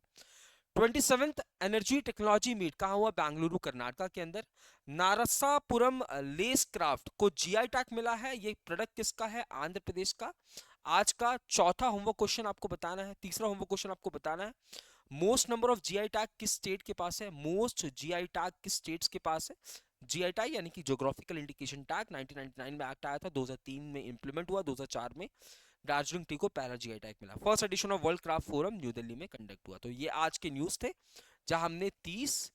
27th एनर्जी टेक्नोलॉजी मीट कहाँ हुआ? बेंगलुरु कर्नाटका के अंदर। नारसापुरम लेस क्राफ्ट को जीआई टैग मिला है, ये प्रोडक्ट किसका है? आंध्र प्रदेश का। आज का चौथा होमवर्क क्वेश्चन आपको बताना है, तीसरा होमवर्क क्वेश्चन आपको बताना है, most number of GI tag किस स्टेट के पास है? मोस्ट जीआई टैग किस स्टेट्स के पास है? जीआई टैग यानी कि ज्योग्राफिकल इंडिकेशन टैग 1999 में एक्ट आया था, 2003 में इंप्लीमेंट हुआ, 2004 में दार्जिलिंग टी को पैरा जीआई टैग मिला। First edition of world craft forum new Delhi में कंडक्ट हुआ। तो ये आज के न्यूज थे, जहां हमने 30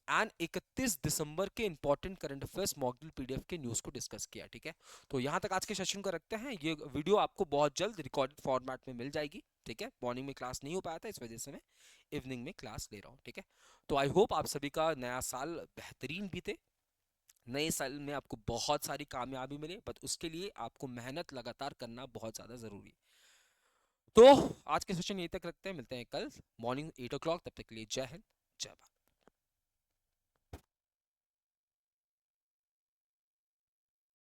एंड 31 दिसंबर के important current affairs model PDF के न्यूज़ को डिस्कस किया, ठीक है। तो यहाँ तक आज के सेशन को रखते हैं। ये वीडियो आपको बहुत जल्द रिकॉर्डेड फॉर्मेट में मिल जाएगी, ठीक है। मॉर्निंग में क्लास नहीं हो पाया था, इस वजह से मैं इवनिंग में क्लास ले रहा हूँ, ठीक है। तो आई होप आप सभी का नया साल बेहतरीन बीते, नए साल में आपको बहुत सारी कामयाबी मिले, बट उसके लिए आपको मेहनत लगातार करना बहुत ज़्यादा ज़रूरी है। तो आज के सेशन यहीं तक रखते हैं, मिलते हैं कल मॉर्निंग 8 o'clock। तब तक के लिए जय हिंद, जय भारत।